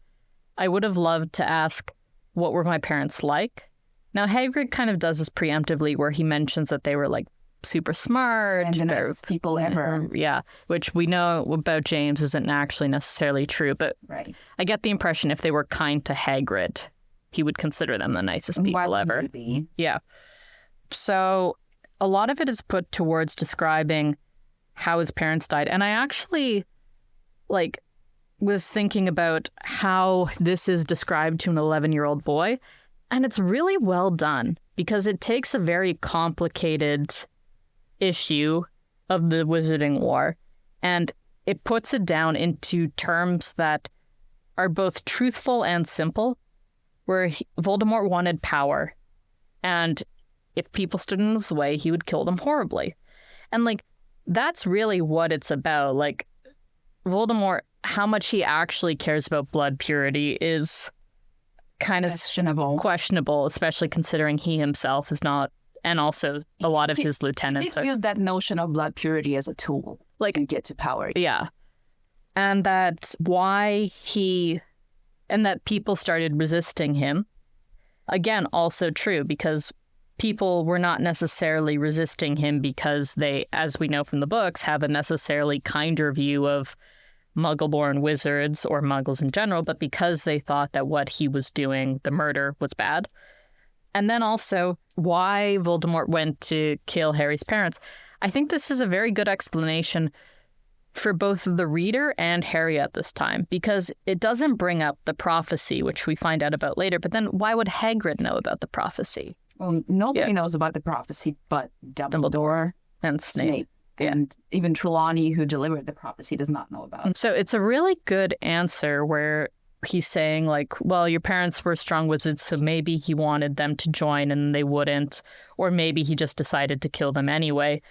I would have loved to ask, what were my parents like? Now, Hagrid kind of does this preemptively where he mentions that they were like super smart. And the nicest people ever. Yeah, which we know about James isn't actually necessarily true. But I get the impression if they were kind to Hagrid, he would consider them the nicest people ever. Yeah. So a lot of it is put towards describing how his parents died. And I actually was thinking about how this is described to an 11-year-old boy. And it's really well done because it takes a very complicated issue of the Wizarding War and it puts it down into terms that are both truthful and simple. Where Voldemort wanted power, and if people stood in his way, he would kill them horribly. And, that's really what it's about. Voldemort, how much he actually cares about blood purity is kind of questionable, especially considering he himself is not, and also a lot of his lieutenants. He did use that notion of blood purity as a tool to get to power. Yeah. And that's why and that people started resisting him. Again, also true, because people were not necessarily resisting him because they, as we know from the books, have a necessarily kinder view of Muggle-born wizards or Muggles in general, but because they thought that what he was doing, the murder, was bad. And then also why Voldemort went to kill Harry's parents. I think this is a very good explanation for both the reader and Harry at this time, because it doesn't bring up the prophecy, which we find out about later, but then why would Hagrid know about the prophecy? Well, nobody knows about the prophecy but Dumbledore and Snape. And even Trelawney, who delivered the prophecy, does not know about it. So it's a really good answer where he's saying, well, your parents were strong wizards, so maybe he wanted them to join and they wouldn't, or maybe he just decided to kill them anyway.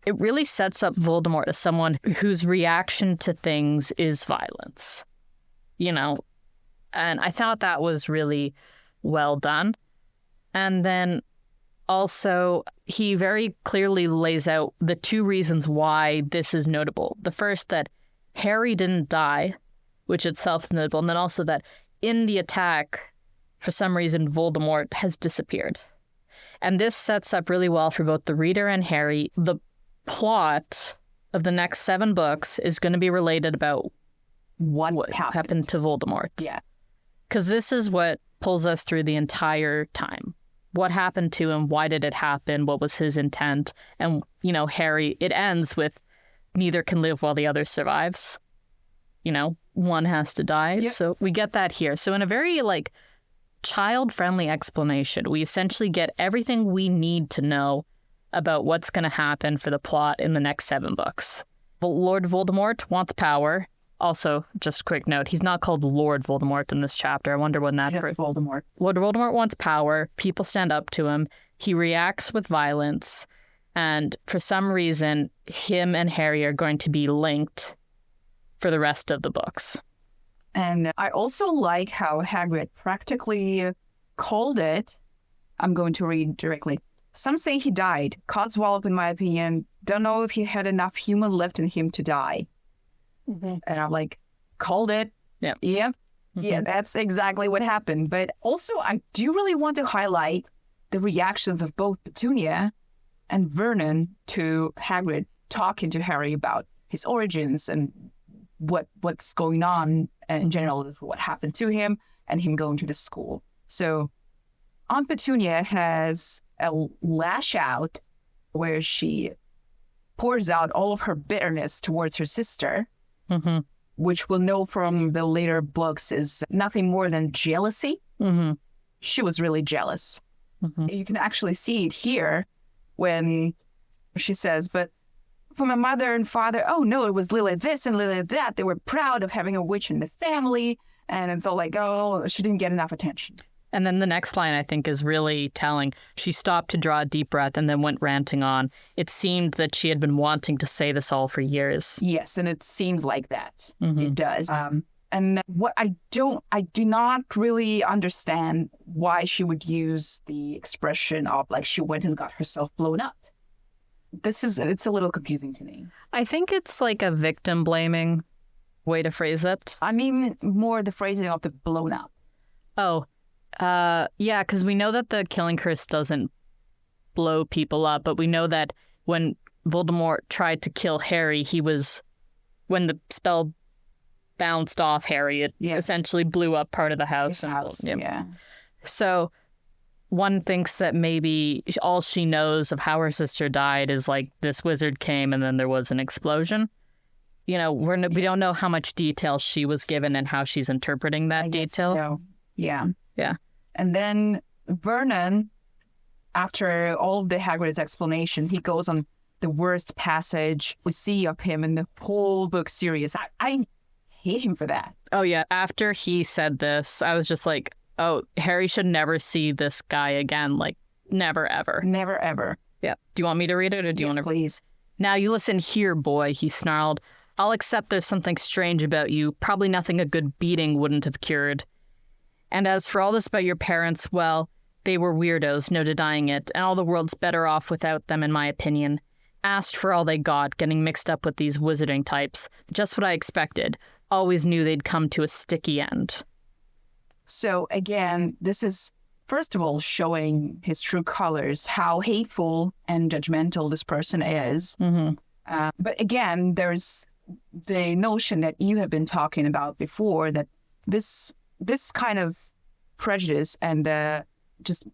It really sets up Voldemort as someone whose reaction to things is violence, and I thought that was really well done. And then also, he very clearly lays out the two reasons why this is notable. The first, that Harry didn't die, which itself is notable, and then also that in the attack, for some reason, Voldemort has disappeared. And this sets up really well for both the reader and Harry. The plot of the next 7 books is going to be related about what happened to Voldemort. Yeah. Because this is what pulls us through the entire time. What happened to him? Why did it happen? What was his intent? And, Harry, it ends with neither can live while the other survives. One has to die. Yep. So we get that here. So in a very, child-friendly explanation, we essentially get everything we need to know about what's going to happen for the plot in the next 7 books. Lord Voldemort wants power. Also, just a quick note, he's not called Lord Voldemort in this chapter. I wonder when that... Voldemort. Lord Voldemort wants power. People stand up to him. He reacts with violence. And for some reason, him and Harry are going to be linked for the rest of the books. And I also like how Hagrid practically called it. I'm going to read directly. Some say he died. Codswallop, in my opinion. Don't know if he had enough human left in him to die. And I'm called it. Yeah. Yep. Yeah, that's exactly what happened. But also, I do really want to highlight the reactions of both Petunia and Vernon to Hagrid talking to Harry about his origins and what's going on in general, what happened to him, and him going to the school. So Aunt Petunia has a lash out where she pours out all of her bitterness towards her sister, which we'll know from the later books is nothing more than jealousy. She was really jealous. You can actually see it here when she says, but for my mother and father, oh no, it was Lily this and Lily that. They were proud of having a witch in the family. And it's all like, oh, she didn't get enough attention. And then the next line, I think, is really telling. She stopped to draw a deep breath and then went ranting on. It seemed that she had been wanting to say this all for years. Yes, and it seems like that. It does. And what I do not really understand why she would use the expression of like she went and got herself blown up. It's a little confusing to me. I think it's like a victim blaming way to phrase it. I mean, more the phrasing of the blown up. Oh, yeah, because we know that the killing curse doesn't blow people up, but we know that when Voldemort tried to kill Harry, when the spell bounced off Harry, it essentially blew up part of the house. So one thinks that maybe all she knows of how her sister died is like this wizard came and then there was an explosion. You know, we don't know how much detail she was given and how she's interpreting that detail. No. Yeah. Yeah. And then Vernon, after all of the Hagrid's explanation, he goes on the worst passage we see of him in the whole book series. I hate him for that. Oh, yeah. After he said this, I was just like, oh, Harry should never see this guy again. Like, never, ever. Never, ever. Yeah. Do you want me to read it or do you want to? Please. Now you listen here, boy, he snarled. I'll accept there's something strange about you. Probably nothing a good beating wouldn't have cured. And as for all this about your parents, well, they were weirdos, no denying it, and all the world's better off without them, in my opinion. Asked for all they got, getting mixed up with these wizarding types. Just what I expected. Always knew they'd come to a sticky end. So again, this is, first of all, showing his true colors, how hateful and judgmental this person is. But again, there's the notion that you have been talking about before, that this kind of prejudice and just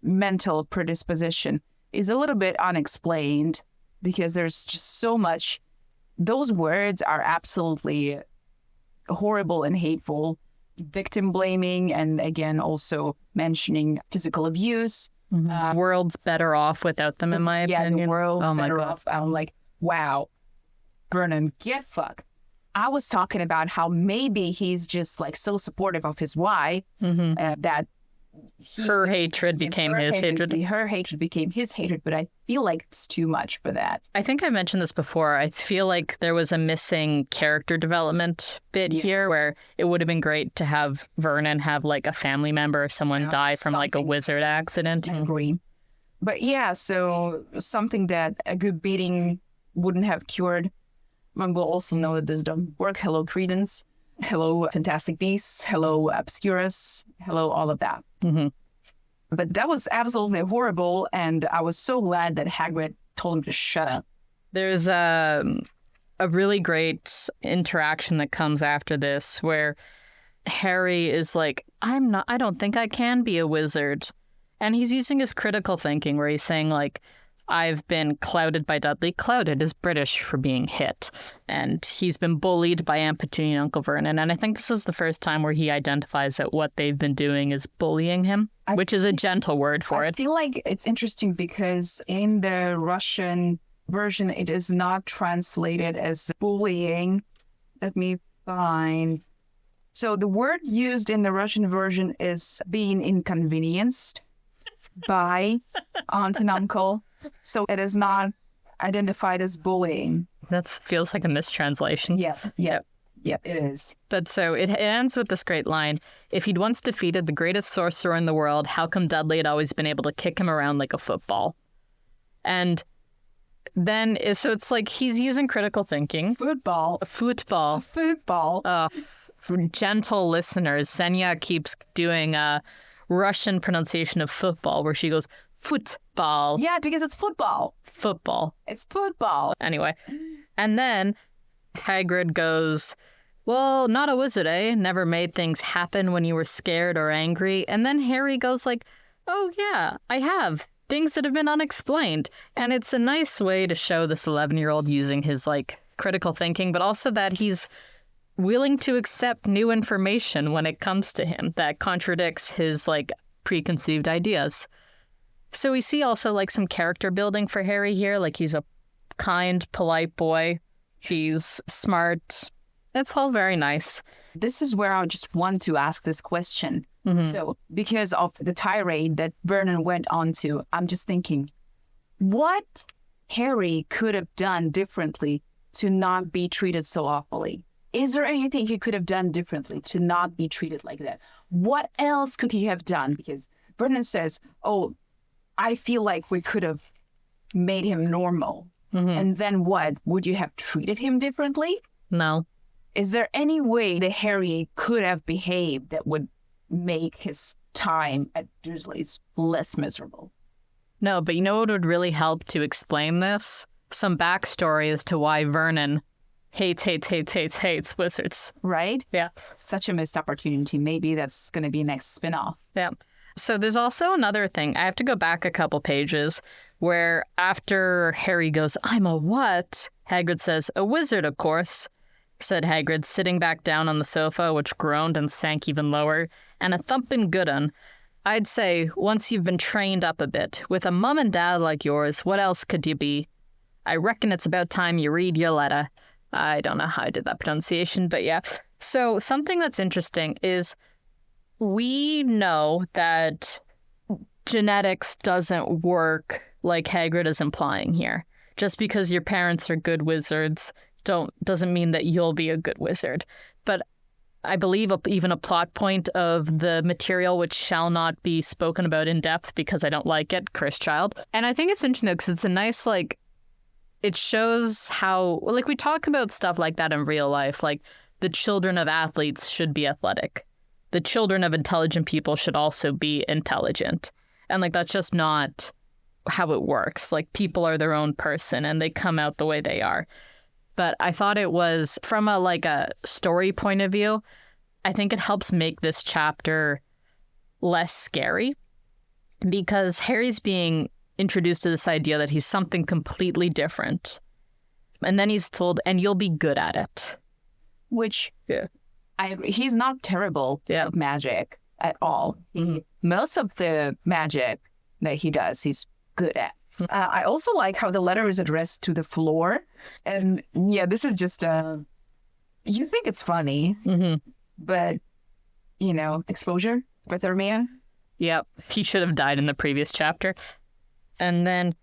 mental predisposition is a little bit unexplained because there's just so much. Those words are absolutely horrible and hateful. Victim blaming, and again, also mentioning physical abuse. World's better off without them, in my opinion. Yeah, the world's better God. off. I'm like, wow, Vernon, get fucked. I was talking about how maybe he's just like so supportive of his wife that her hatred became his hatred. Her hatred became his hatred, but I feel like it's too much for that. I think I mentioned this before. I feel like there was a missing character development bit here where it would have been great to have Vernon have like a family member or someone die from like a wizard accident. I agree. But yeah, so something that a good beating wouldn't have cured. And we'll also know that this doesn't work. Hello, Credence. Hello, Fantastic Beasts. Hello, Obscurus. Hello, all of that. But that was absolutely horrible, and I was so glad that Hagrid told him to shut up. There's a really great interaction that comes after this where Harry is like, I don't think I can be a wizard. And he's using his critical thinking where he's saying like, I've been clouded by Dudley. Clouded is British for being hit. And he's been bullied by Aunt Petunia and Uncle Vernon. And I think this is the first time where he identifies that what they've been doing is bullying him, which is a gentle word for it. I feel like it's interesting because in the Russian version, it is not translated as bullying. Let me find. So the word used in the Russian version is being inconvenienced by aunt and uncle. So it is not identified as bullying. That feels like a mistranslation. Yep, it is. But so it ends with this great line. If he'd once defeated the greatest sorcerer in the world, how come Dudley had always been able to kick him around like a football? And then, so it's like he's using critical thinking. Football. For gentle listeners, Senya keeps doing a Russian pronunciation of football where she goes, football. Yeah, because it's football. Football. It's football. Anyway. And then Hagrid goes, well, not a wizard, eh? Never made things happen when you were scared or angry. And then Harry goes like, oh yeah, I have. Things that have been unexplained. And it's a nice way to show this 11-year-old using his like critical thinking, but also that he's willing to accept new information when it comes to him that contradicts his like preconceived ideas. So we see also like some character building for Harry here. Like he's a kind, polite boy. He's smart. It's all very nice. This is where I just want to ask this question. So because of the tirade that Vernon went on to, I'm just thinking, what Harry could have done differently to not be treated so awfully? Is there anything he could have done differently to not be treated like that? What else could he have done? Because Vernon says, oh, I feel like we could have made him normal. And then what? Would you have treated him differently? No. Is there any way that Harry could have behaved that would make his time at Dursley's less miserable? No, but you know what would really help to explain this? Some backstory as to why Vernon hates wizards. Right? Yeah. Such a missed opportunity. Maybe that's going to be next spin-off. Yeah. So there's also another thing. I have to go back a couple pages where after Harry goes, I'm a what? Hagrid says, a wizard, of course, said Hagrid, sitting back down on the sofa, which groaned and sank even lower, and a thumping good un. I'd say, once you've been trained up a bit, with a mum and dad like yours, what else could you be? I reckon it's about time you read your letter. I don't know how I did that pronunciation, but yeah. So something that's interesting is we know that genetics doesn't work like Hagrid is implying here. Just because your parents are good wizards doesn't mean that you'll be a good wizard. But I believe even a plot point of the material which shall not be spoken about in depth because I don't like it, Cursed Child. And I think it's interesting because it's a nice, like, it shows how, like, we talk about stuff like that in real life, like the children of athletes should be athletic. The children of intelligent people should also be intelligent. And, like, that's just not how it works. Like, people are their own person and they come out the way they are. But I thought it was, from a story point of view, I think it helps make this chapter less scary because Harry's being introduced to this idea that he's something completely different. And then he's told, and you'll be good at it. Which, he's not terrible at magic at all. Most of the magic that he does, he's good at. I also like how the letter is addressed to the floor. And yeah, this is just you think it's funny, but, you know, exposure with our man. Yep. He should have died in the previous chapter. And then,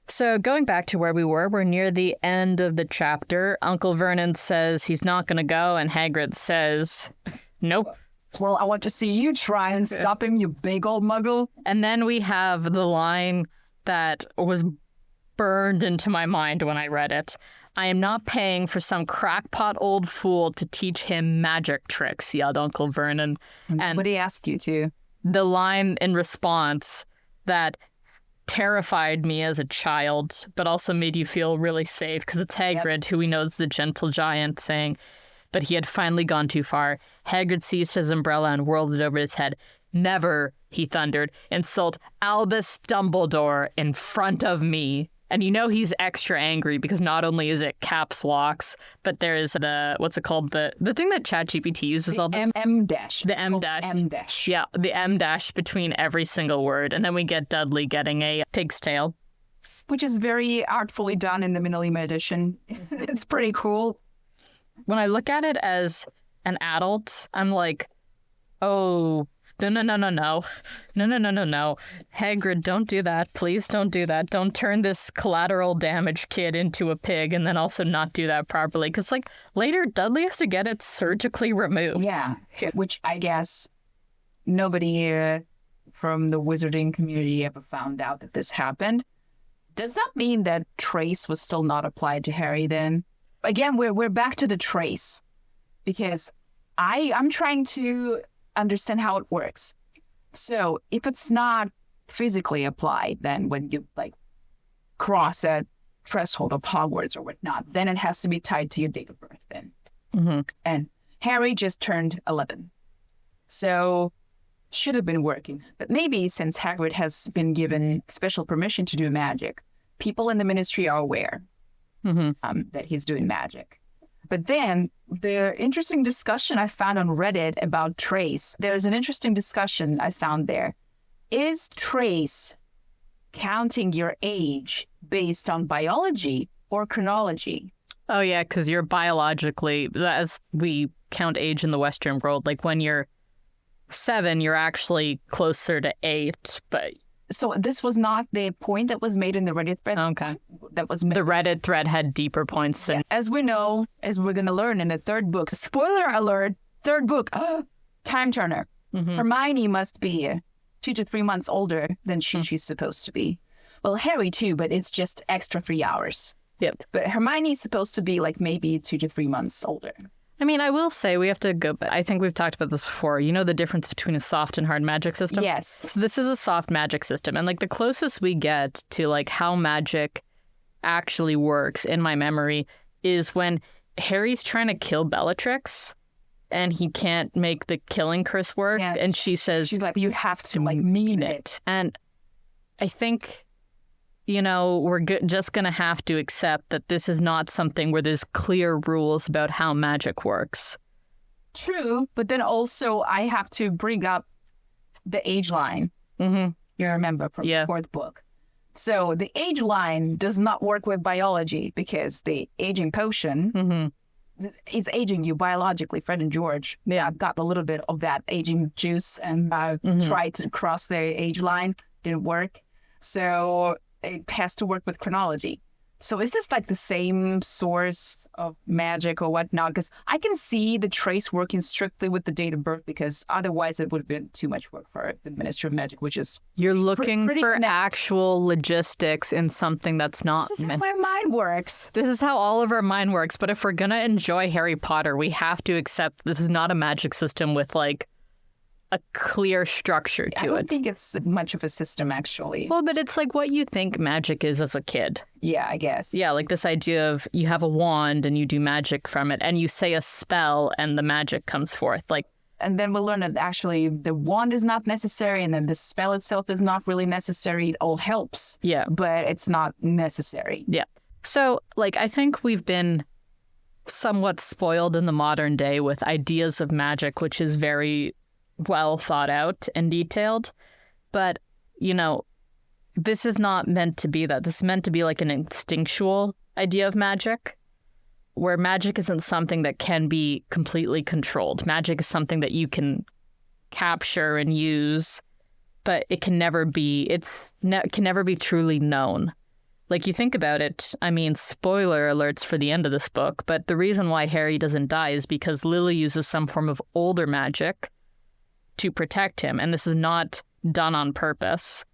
so going back to where we're near the end of the chapter. Uncle Vernon says he's not going to go, and Hagrid says, nope. Well, I want to see you try and stop him, you big old muggle. And then we have the line that was burned into my mind when I read it. I am not paying for some crackpot old fool to teach him magic tricks, yelled Uncle Vernon. And what did he ask you to? The line in response that terrified me as a child, but also made you feel really safe, because it's Hagrid, who we know is the gentle giant, saying, but he had finally gone too far. Hagrid seized his umbrella and whirled it over his head. Never, he thundered, insult Albus Dumbledore in front of me. And you know he's extra angry because not only is it caps locks, but there's the, what's it called? The thing that ChatGPT uses all the time. M dash. The M dash. M dash. Yeah, the M dash between every single word. And then we get Dudley getting a pig's tail. Which is very artfully done in the Minilima edition. It's pretty cool. When I look at it as an adult, I'm like, oh, no. Hagrid, don't do that. Please don't do that. Don't turn this collateral damage kid into a pig and then also not do that properly. Because, like, later Dudley has to get it surgically removed. Yeah, which I guess nobody from the wizarding community ever found out that this happened. Does that mean that trace was still not applied to Harry then? Again, we're back to the trace. Because I'm trying to understand how it works. So if it's not physically applied, then when you cross a threshold of Hogwarts or whatnot, then it has to be tied to your date of birth then. And Harry just turned 11. So should have been working. But maybe since Hagrid has been given special permission to do magic, people in the ministry are aware that he's doing magic. But then the interesting discussion I found on Reddit about trace, there's an interesting discussion I found there. Is trace counting your age based on biology or chronology? Oh, yeah, because you're biologically, as we count age in the Western world, like when you're 7, you're actually closer to 8, but... So this was not the point that was made in the Reddit thread? Okay. That was made. The Reddit thread had deeper points. Yeah. As we know, as we're going to learn in the third book, spoiler alert, third book, Time Turner. Hermione must be 2 to 3 months older than she's supposed to be. Well, Harry too, but it's just extra 3 hours. Yep. But Hermione's supposed to be like maybe 2 to 3 months older. I mean, I will say we have to go, but I think we've talked about this before. You know the difference between a soft and hard magic system? Yes. So this is a soft magic system. And like the closest we get to like how magic actually works in my memory is when Harry's trying to kill Bellatrix and he can't make the killing curse work. Yeah. And she says, she's like, you have to like mean it. And I think, you know, we're just going to have to accept that this is not something where there's clear rules about how magic works. True. But then also I have to bring up the age line. You remember from the fourth book. So the age line does not work with biology because the aging potion is aging you biologically. Fred and George got a little bit of that aging juice and tried to cross the age line. Didn't work. So it has to work with chronology. So is this like the same source of magic or whatnot? Because I can see the trace working strictly with the date of birth because otherwise it would have been too much work for the Ministry of Magic, which is... You're looking for actual logistics in something that's not... This is how my mind works. This is how all of our mind works. But if we're going to enjoy Harry Potter, we have to accept this is not a magic system with like a clear structure to it. I don't think it's much of a system, actually. Well, but it's like what you think magic is as a kid. Yeah, I guess. Yeah, like this idea of you have a wand and you do magic from it and you say a spell and the magic comes forth. Like, and then we'll learn that actually the wand is not necessary and then the spell itself is not really necessary. It all helps. Yeah. But it's not necessary. Yeah. So, like, I think we've been somewhat spoiled in the modern day with ideas of magic, which is very well thought out and detailed. But, you know, this is not meant to be that. This is meant to be like an instinctual idea of magic, where magic isn't something that can be completely controlled. Magic is something that you can capture and use, but it can never be, can never be truly known. Like, you think about it, I mean, spoiler alerts for the end of this book, but the reason why Harry doesn't die is because Lily uses some form of older magic to protect him. And this is not done on purpose,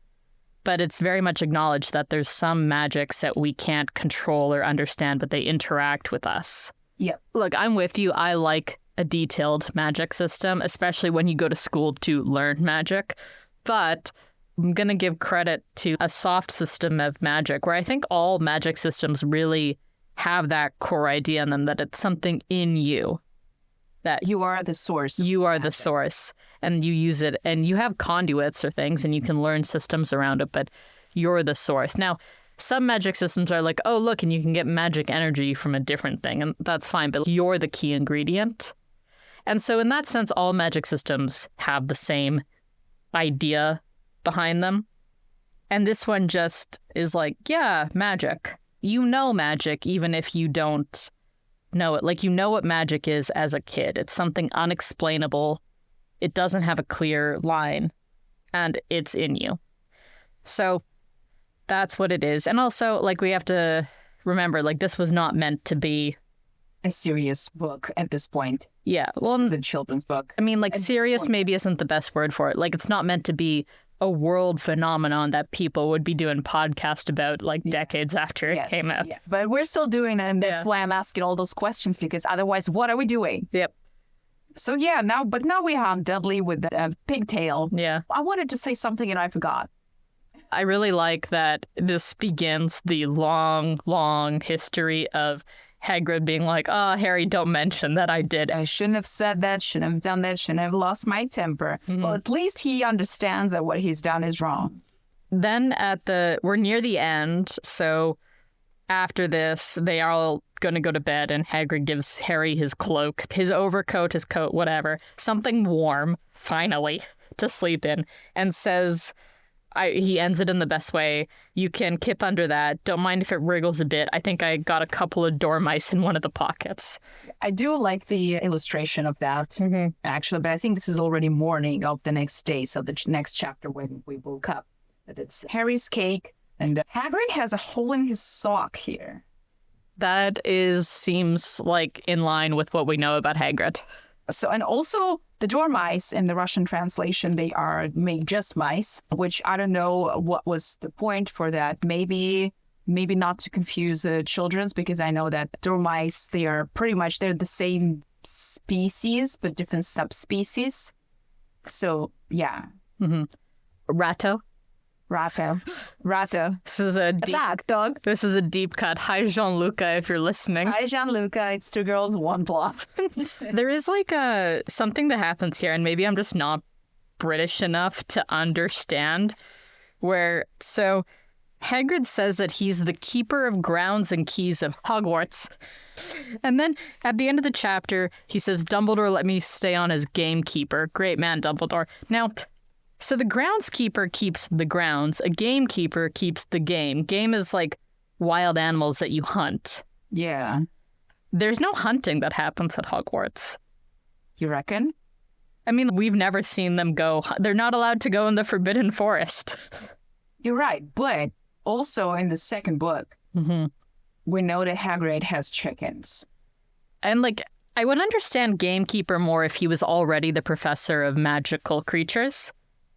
but it's very much acknowledged that there's some magics that we can't control or understand, but they interact with us. Yeah. Look, I'm with you. I like a detailed magic system, especially when you go to school to learn magic. But I'm going to give credit to a soft system of magic where I think all magic systems really have that core idea in them, that it's something in you. That you are the source. You are the source, and you use it, and you have conduits or things, and you can learn systems around it, but you're the source. Now, some magic systems are like, oh, look, and you can get magic energy from a different thing, and that's fine, but you're the key ingredient. And so in that sense, all magic systems have the same idea behind them. And this one just is like, yeah, magic. You know magic, even if you don't know it. Like, you know what magic is as a kid. It's something unexplainable. It doesn't have a clear line, and it's in you. So that's what it is. And also, like, we have to remember, like, this was not meant to be a serious book at this point. Yeah. Well, it's a children's book. I mean, like, serious maybe isn't the best word for it. Like, it's not meant to be a world phenomenon that people would be doing podcasts about like decades after it came out. Yeah. But we're still doing it, and that's why I'm asking all those questions, because otherwise, what are we doing? Yep. So now we have Dudley with the pigtail. Yeah. I wanted to say something and I forgot. I really like that this begins the long, long history of Hagrid being like, oh, Harry, don't mention that I did. I shouldn't have said that, shouldn't have done that, shouldn't have lost my temper. Well, at least he understands that what he's done is wrong. Then we're near the end, so after this, they are all going to go to bed, and Hagrid gives Harry his cloak, his overcoat, his coat, whatever, something warm, finally, to sleep in, and says, he ends it in the best way. You can kip under that. Don't mind if it wriggles a bit. I think I got a couple of dormice in one of the pockets. I do like the illustration of that, actually, but I think this is already morning of the next day, so the next chapter when we woke up. That it's Harry's cake, and Hagrid has a hole in his sock here. That seems like in line with what we know about Hagrid. So, and also the dormice in the Russian translation, they are made just mice, which I don't know what was the point for that. Maybe not to confuse the children's, because I know that dormice, they're the same species, but different subspecies. So, yeah. Ratto. This is a deep black dog. This is a deep cut. Hi, Jean-Luca, if you're listening. Hi, Jean-Luca. It's two girls, one blob. There is like something that happens here, and maybe I'm just not British enough to understand. So Hagrid says that he's the keeper of grounds and keys of Hogwarts. And then at the end of the chapter, he says, Dumbledore let me stay on as gamekeeper. Great man, Dumbledore. Now, so the groundskeeper keeps the grounds. A gamekeeper keeps the game. Game is like wild animals that you hunt. Yeah. There's no hunting that happens at Hogwarts. You reckon? I mean, we've never seen them go. They're not allowed to go in the Forbidden Forest. You're right. But also in the second book, we know that Hagrid has chickens. And like, I would understand gamekeeper more if he was already the professor of magical creatures.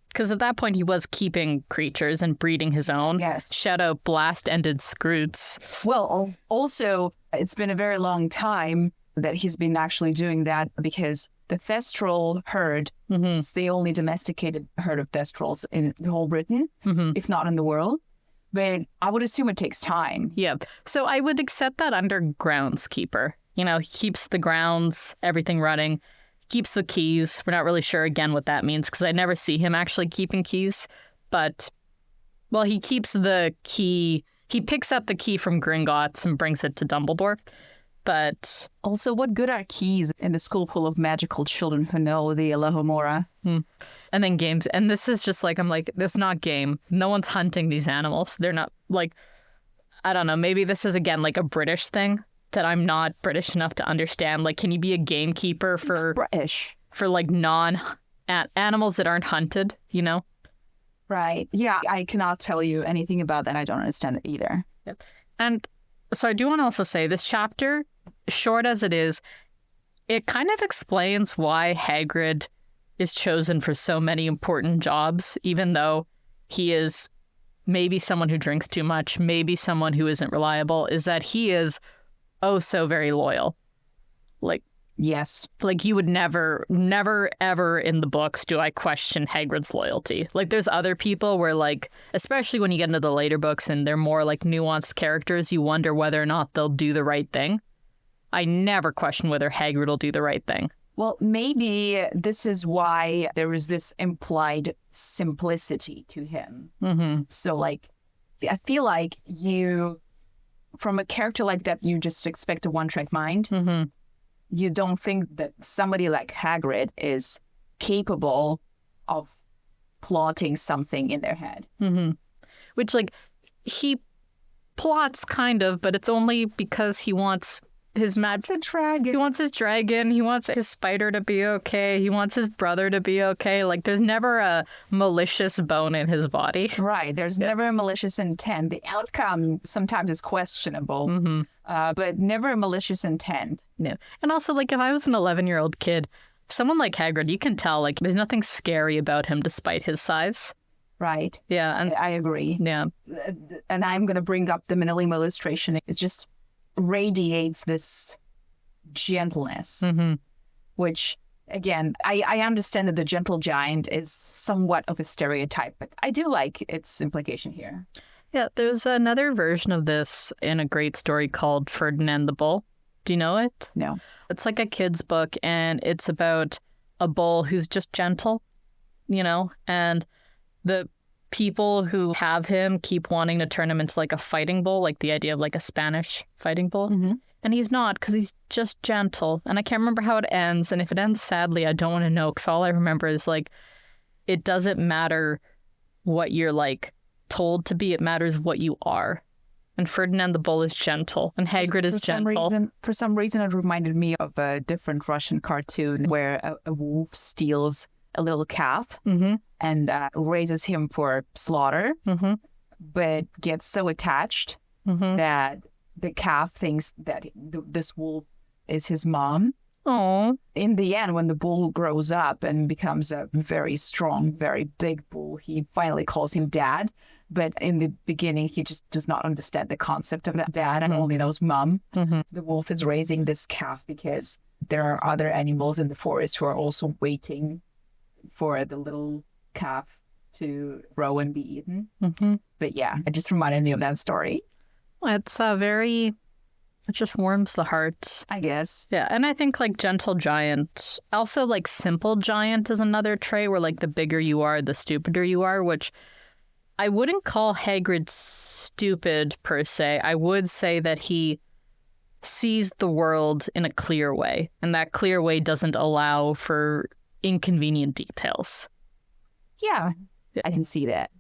Because at that point, he was keeping creatures and breeding his own. Yes. Shadow Blast-ended Scroots. Well, also, it's been a very long time that he's been actually doing that, because the Thestral herd is the only domesticated herd of Thestrals in the whole Britain, if not in the world. But I would assume it takes time. Yeah. So I would accept that under groundskeeper. You know, he keeps the grounds, everything running. Keeps the keys. We're not really sure, again, what that means, because I never see him actually keeping keys. But, well, he keeps the key. He picks up the key from Gringotts and brings it to Dumbledore. But also, what good are keys in a school full of magical children who know the Alohomora? And then games. And this is just like, I'm like, this is not game. No one's hunting these animals. They're not, like, I don't know. Maybe this is, again, like a British thing that I'm not British enough to understand. Like, can you be a gamekeeper for like animals that aren't hunted, you know? Right. Yeah, I cannot tell you anything about that. I don't understand it either. Yep. And so I do want to also say this chapter, short as it is, it kind of explains why Hagrid is chosen for so many important jobs, even though he is maybe someone who drinks too much, maybe someone who isn't reliable, is that he is so very loyal. Like, yes. Like, you would never, ever in the books do I question Hagrid's loyalty. Like, there's other people where, like, especially when you get into the later books and they're more, like, nuanced characters, you wonder whether or not they'll do the right thing. I never question whether Hagrid will do the right thing. Well, maybe this is why there is this implied simplicity to him. So, like, I feel like from a character like that, you just expect a one-track mind. You don't think that somebody like Hagrid is capable of plotting something in their head. Which, like, he plots kind of, but it's only because he wants his dragon. He wants his dragon. He wants his spider to be okay. He wants his brother to be okay. Like, there's never a malicious bone in his body. Right. There's never a malicious intent. The outcome sometimes is questionable, but never a malicious intent. Yeah. And also, like, if I was an 11-year-old kid, someone like Hagrid, you can tell, like, there's nothing scary about him despite his size. Right. Yeah. And I agree. Yeah. And I'm going to bring up the Minilima illustration. It just radiates this gentleness, which, again, I understand that the gentle giant is somewhat of a stereotype, but I do like its implication here. Yeah, there's another version of this in a great story called Ferdinand the Bull, Do you know it? No. It's like a kid's book, and it's about a bull who's just gentle, and the people who have him keep wanting to turn him into like a fighting bull, like the idea of like a Spanish fighting bull. Mm-hmm. And he's not, because he's just gentle. And I can't remember how it ends. And if it ends sadly, I don't want to know, because all I remember is like, it doesn't matter what you're like told to be. It matters what you are. And Ferdinand the Bull is gentle, and Hagrid is gentle. For some reason, it reminded me of a different Russian cartoon where a wolf steals a little calf and raises him for slaughter, but gets so attached that the calf thinks that this wolf is his mom. Oh. In the end, when the bull grows up and becomes a very strong, very big bull, he finally calls him dad. But in the beginning, he just does not understand the concept of that dad and only knows mom. The wolf is raising this calf because there are other animals in the forest who are also waiting for the little calf to grow and be eaten. But yeah, it just reminded me of that story. It's it just warms the heart, I guess. Yeah, and I think like gentle giant, also like simple giant is another trait where like the bigger you are, the stupider you are, which I wouldn't call Hagrid stupid per se. I would say that he sees the world in a clear way, and that clear way doesn't allow for inconvenient details. Yeah, I can see that.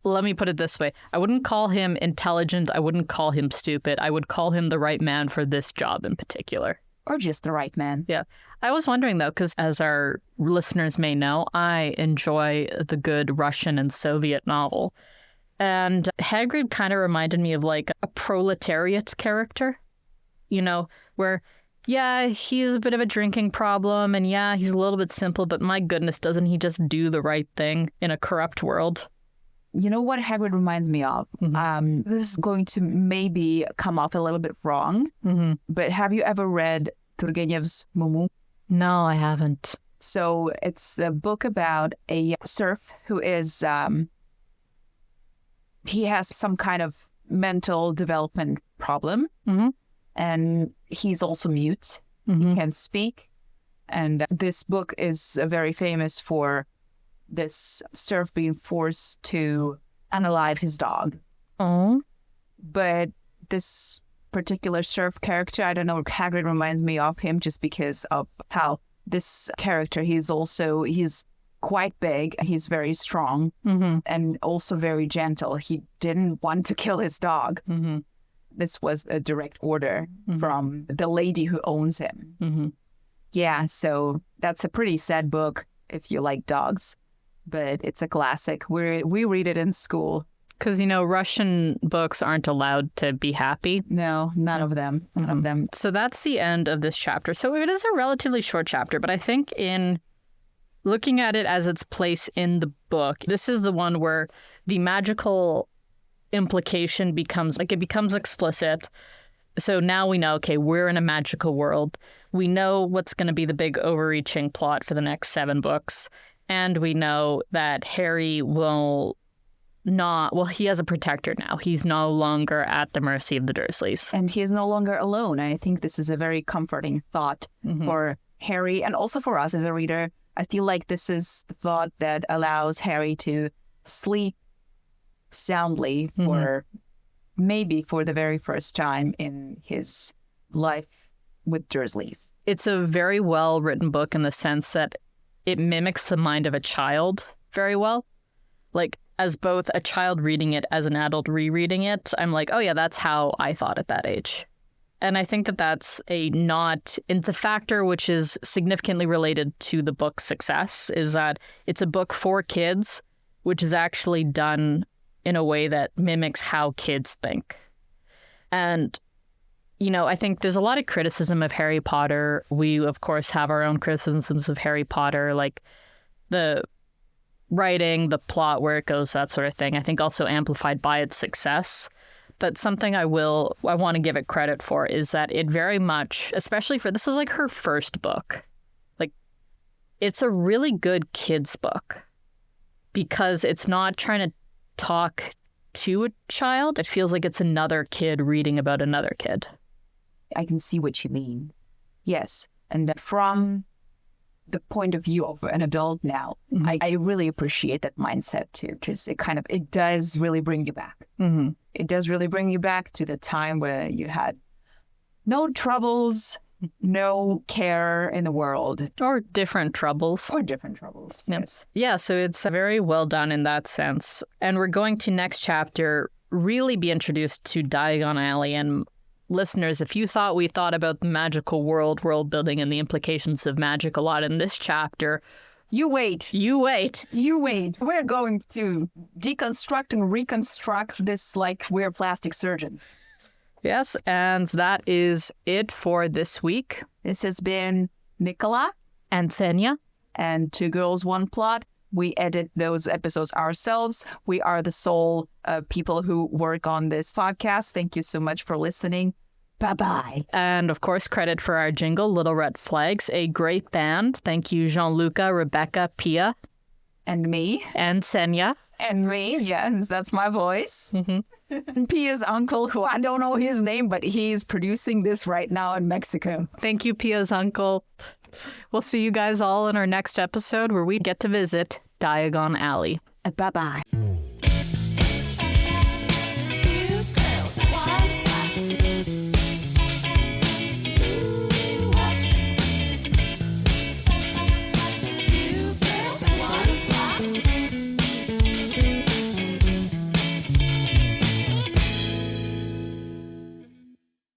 Let me put it this way. I wouldn't call him intelligent. I wouldn't call him stupid. I would call him the right man for this job in particular. Or just the right man. Yeah. I was wondering, though, because as our listeners may know, I enjoy the good Russian and Soviet novel. And Hagrid kind of reminded me of like a proletariat character, where, yeah, he's a bit of a drinking problem. And yeah, he's a little bit simple. But my goodness, doesn't he just do the right thing in a corrupt world? You know what Hagrid reminds me of? This is going to maybe come off a little bit wrong, but have you ever read Turgenev's Mumu? No, I haven't. So it's a book about a serf who is, he has some kind of mental development problem, and he's also mute. He can't speak. And this book is very famous for this serf being forced to unalive his dog. Oh. But this particular serf character, I don't know, Hagrid reminds me of him just because of how this character, he's quite big, he's very strong, and also very gentle. He didn't want to kill his dog. This was a direct order from the lady who owns him. Yeah, so that's a pretty sad book if you like dogs. But it's a classic. We read it in school. Because, Russian books aren't allowed to be happy. No, none of them. None of them. So that's the end of this chapter. So it is a relatively short chapter, but I think in looking at it as its place in the book, this is the one where the magical implication becomes explicit. So now we know, okay, we're in a magical world. We know what's going to be the big overreaching plot for the next 7 books. And we know that Harry will not, he has a protector now. He's no longer at the mercy of the Dursleys. And he is no longer alone. I think this is a very comforting thought for Harry and also for us as a reader. I feel like this is the thought that allows Harry to sleep soundly for maybe for the very first time in his life with Dursleys. It's a very well written book in the sense that it mimics the mind of a child very well. Like, as both a child reading it, as an adult rereading it, I'm like, oh yeah, that's how I thought at that age. And I think that that's it's a factor which is significantly related to the book's success, is that it's a book for kids, which is actually done in a way that mimics how kids think. And I think there's a lot of criticism of Harry Potter. We, of course, have our own criticisms of Harry Potter, like the writing, the plot, where it goes, that sort of thing. I think also amplified by its success. But something I want to give it credit for is that it very much, especially this is like her first book. Like, it's a really good kids book because it's not trying to talk to a child. It feels like it's another kid reading about another kid. I can see what you mean. Yes. And from the point of view of an adult now, I really appreciate that mindset too, because it does really bring you back. It does really bring you back to the time where you had no troubles, no care in the world. Or different troubles. Yes. Yeah, so it's very well done in that sense. And we're going to next chapter really be introduced to Diagon Alley. And listeners, if you thought we thought about the magical world building and the implications of magic a lot in this chapter, you wait. We're going to deconstruct and reconstruct this like we're plastic surgeons. Yes, and that is it for this week. This has been Nicola and Senya and Two Girls, One Plot. We edit those episodes ourselves. We are the sole people who work on this podcast. Thank you so much for listening. Bye-bye. And of course, credit for our jingle, Little Red Flags, a great band. Thank you, Jean-Luca, Rebecca, Pia. And me. And Senya. And me, yes, that's my voice. And Pia's uncle, who I don't know his name, but he's producing this right now in Mexico. Thank you, Pia's uncle. We'll see you guys all in our next episode where we get to visit Diagon Alley. Bye-bye.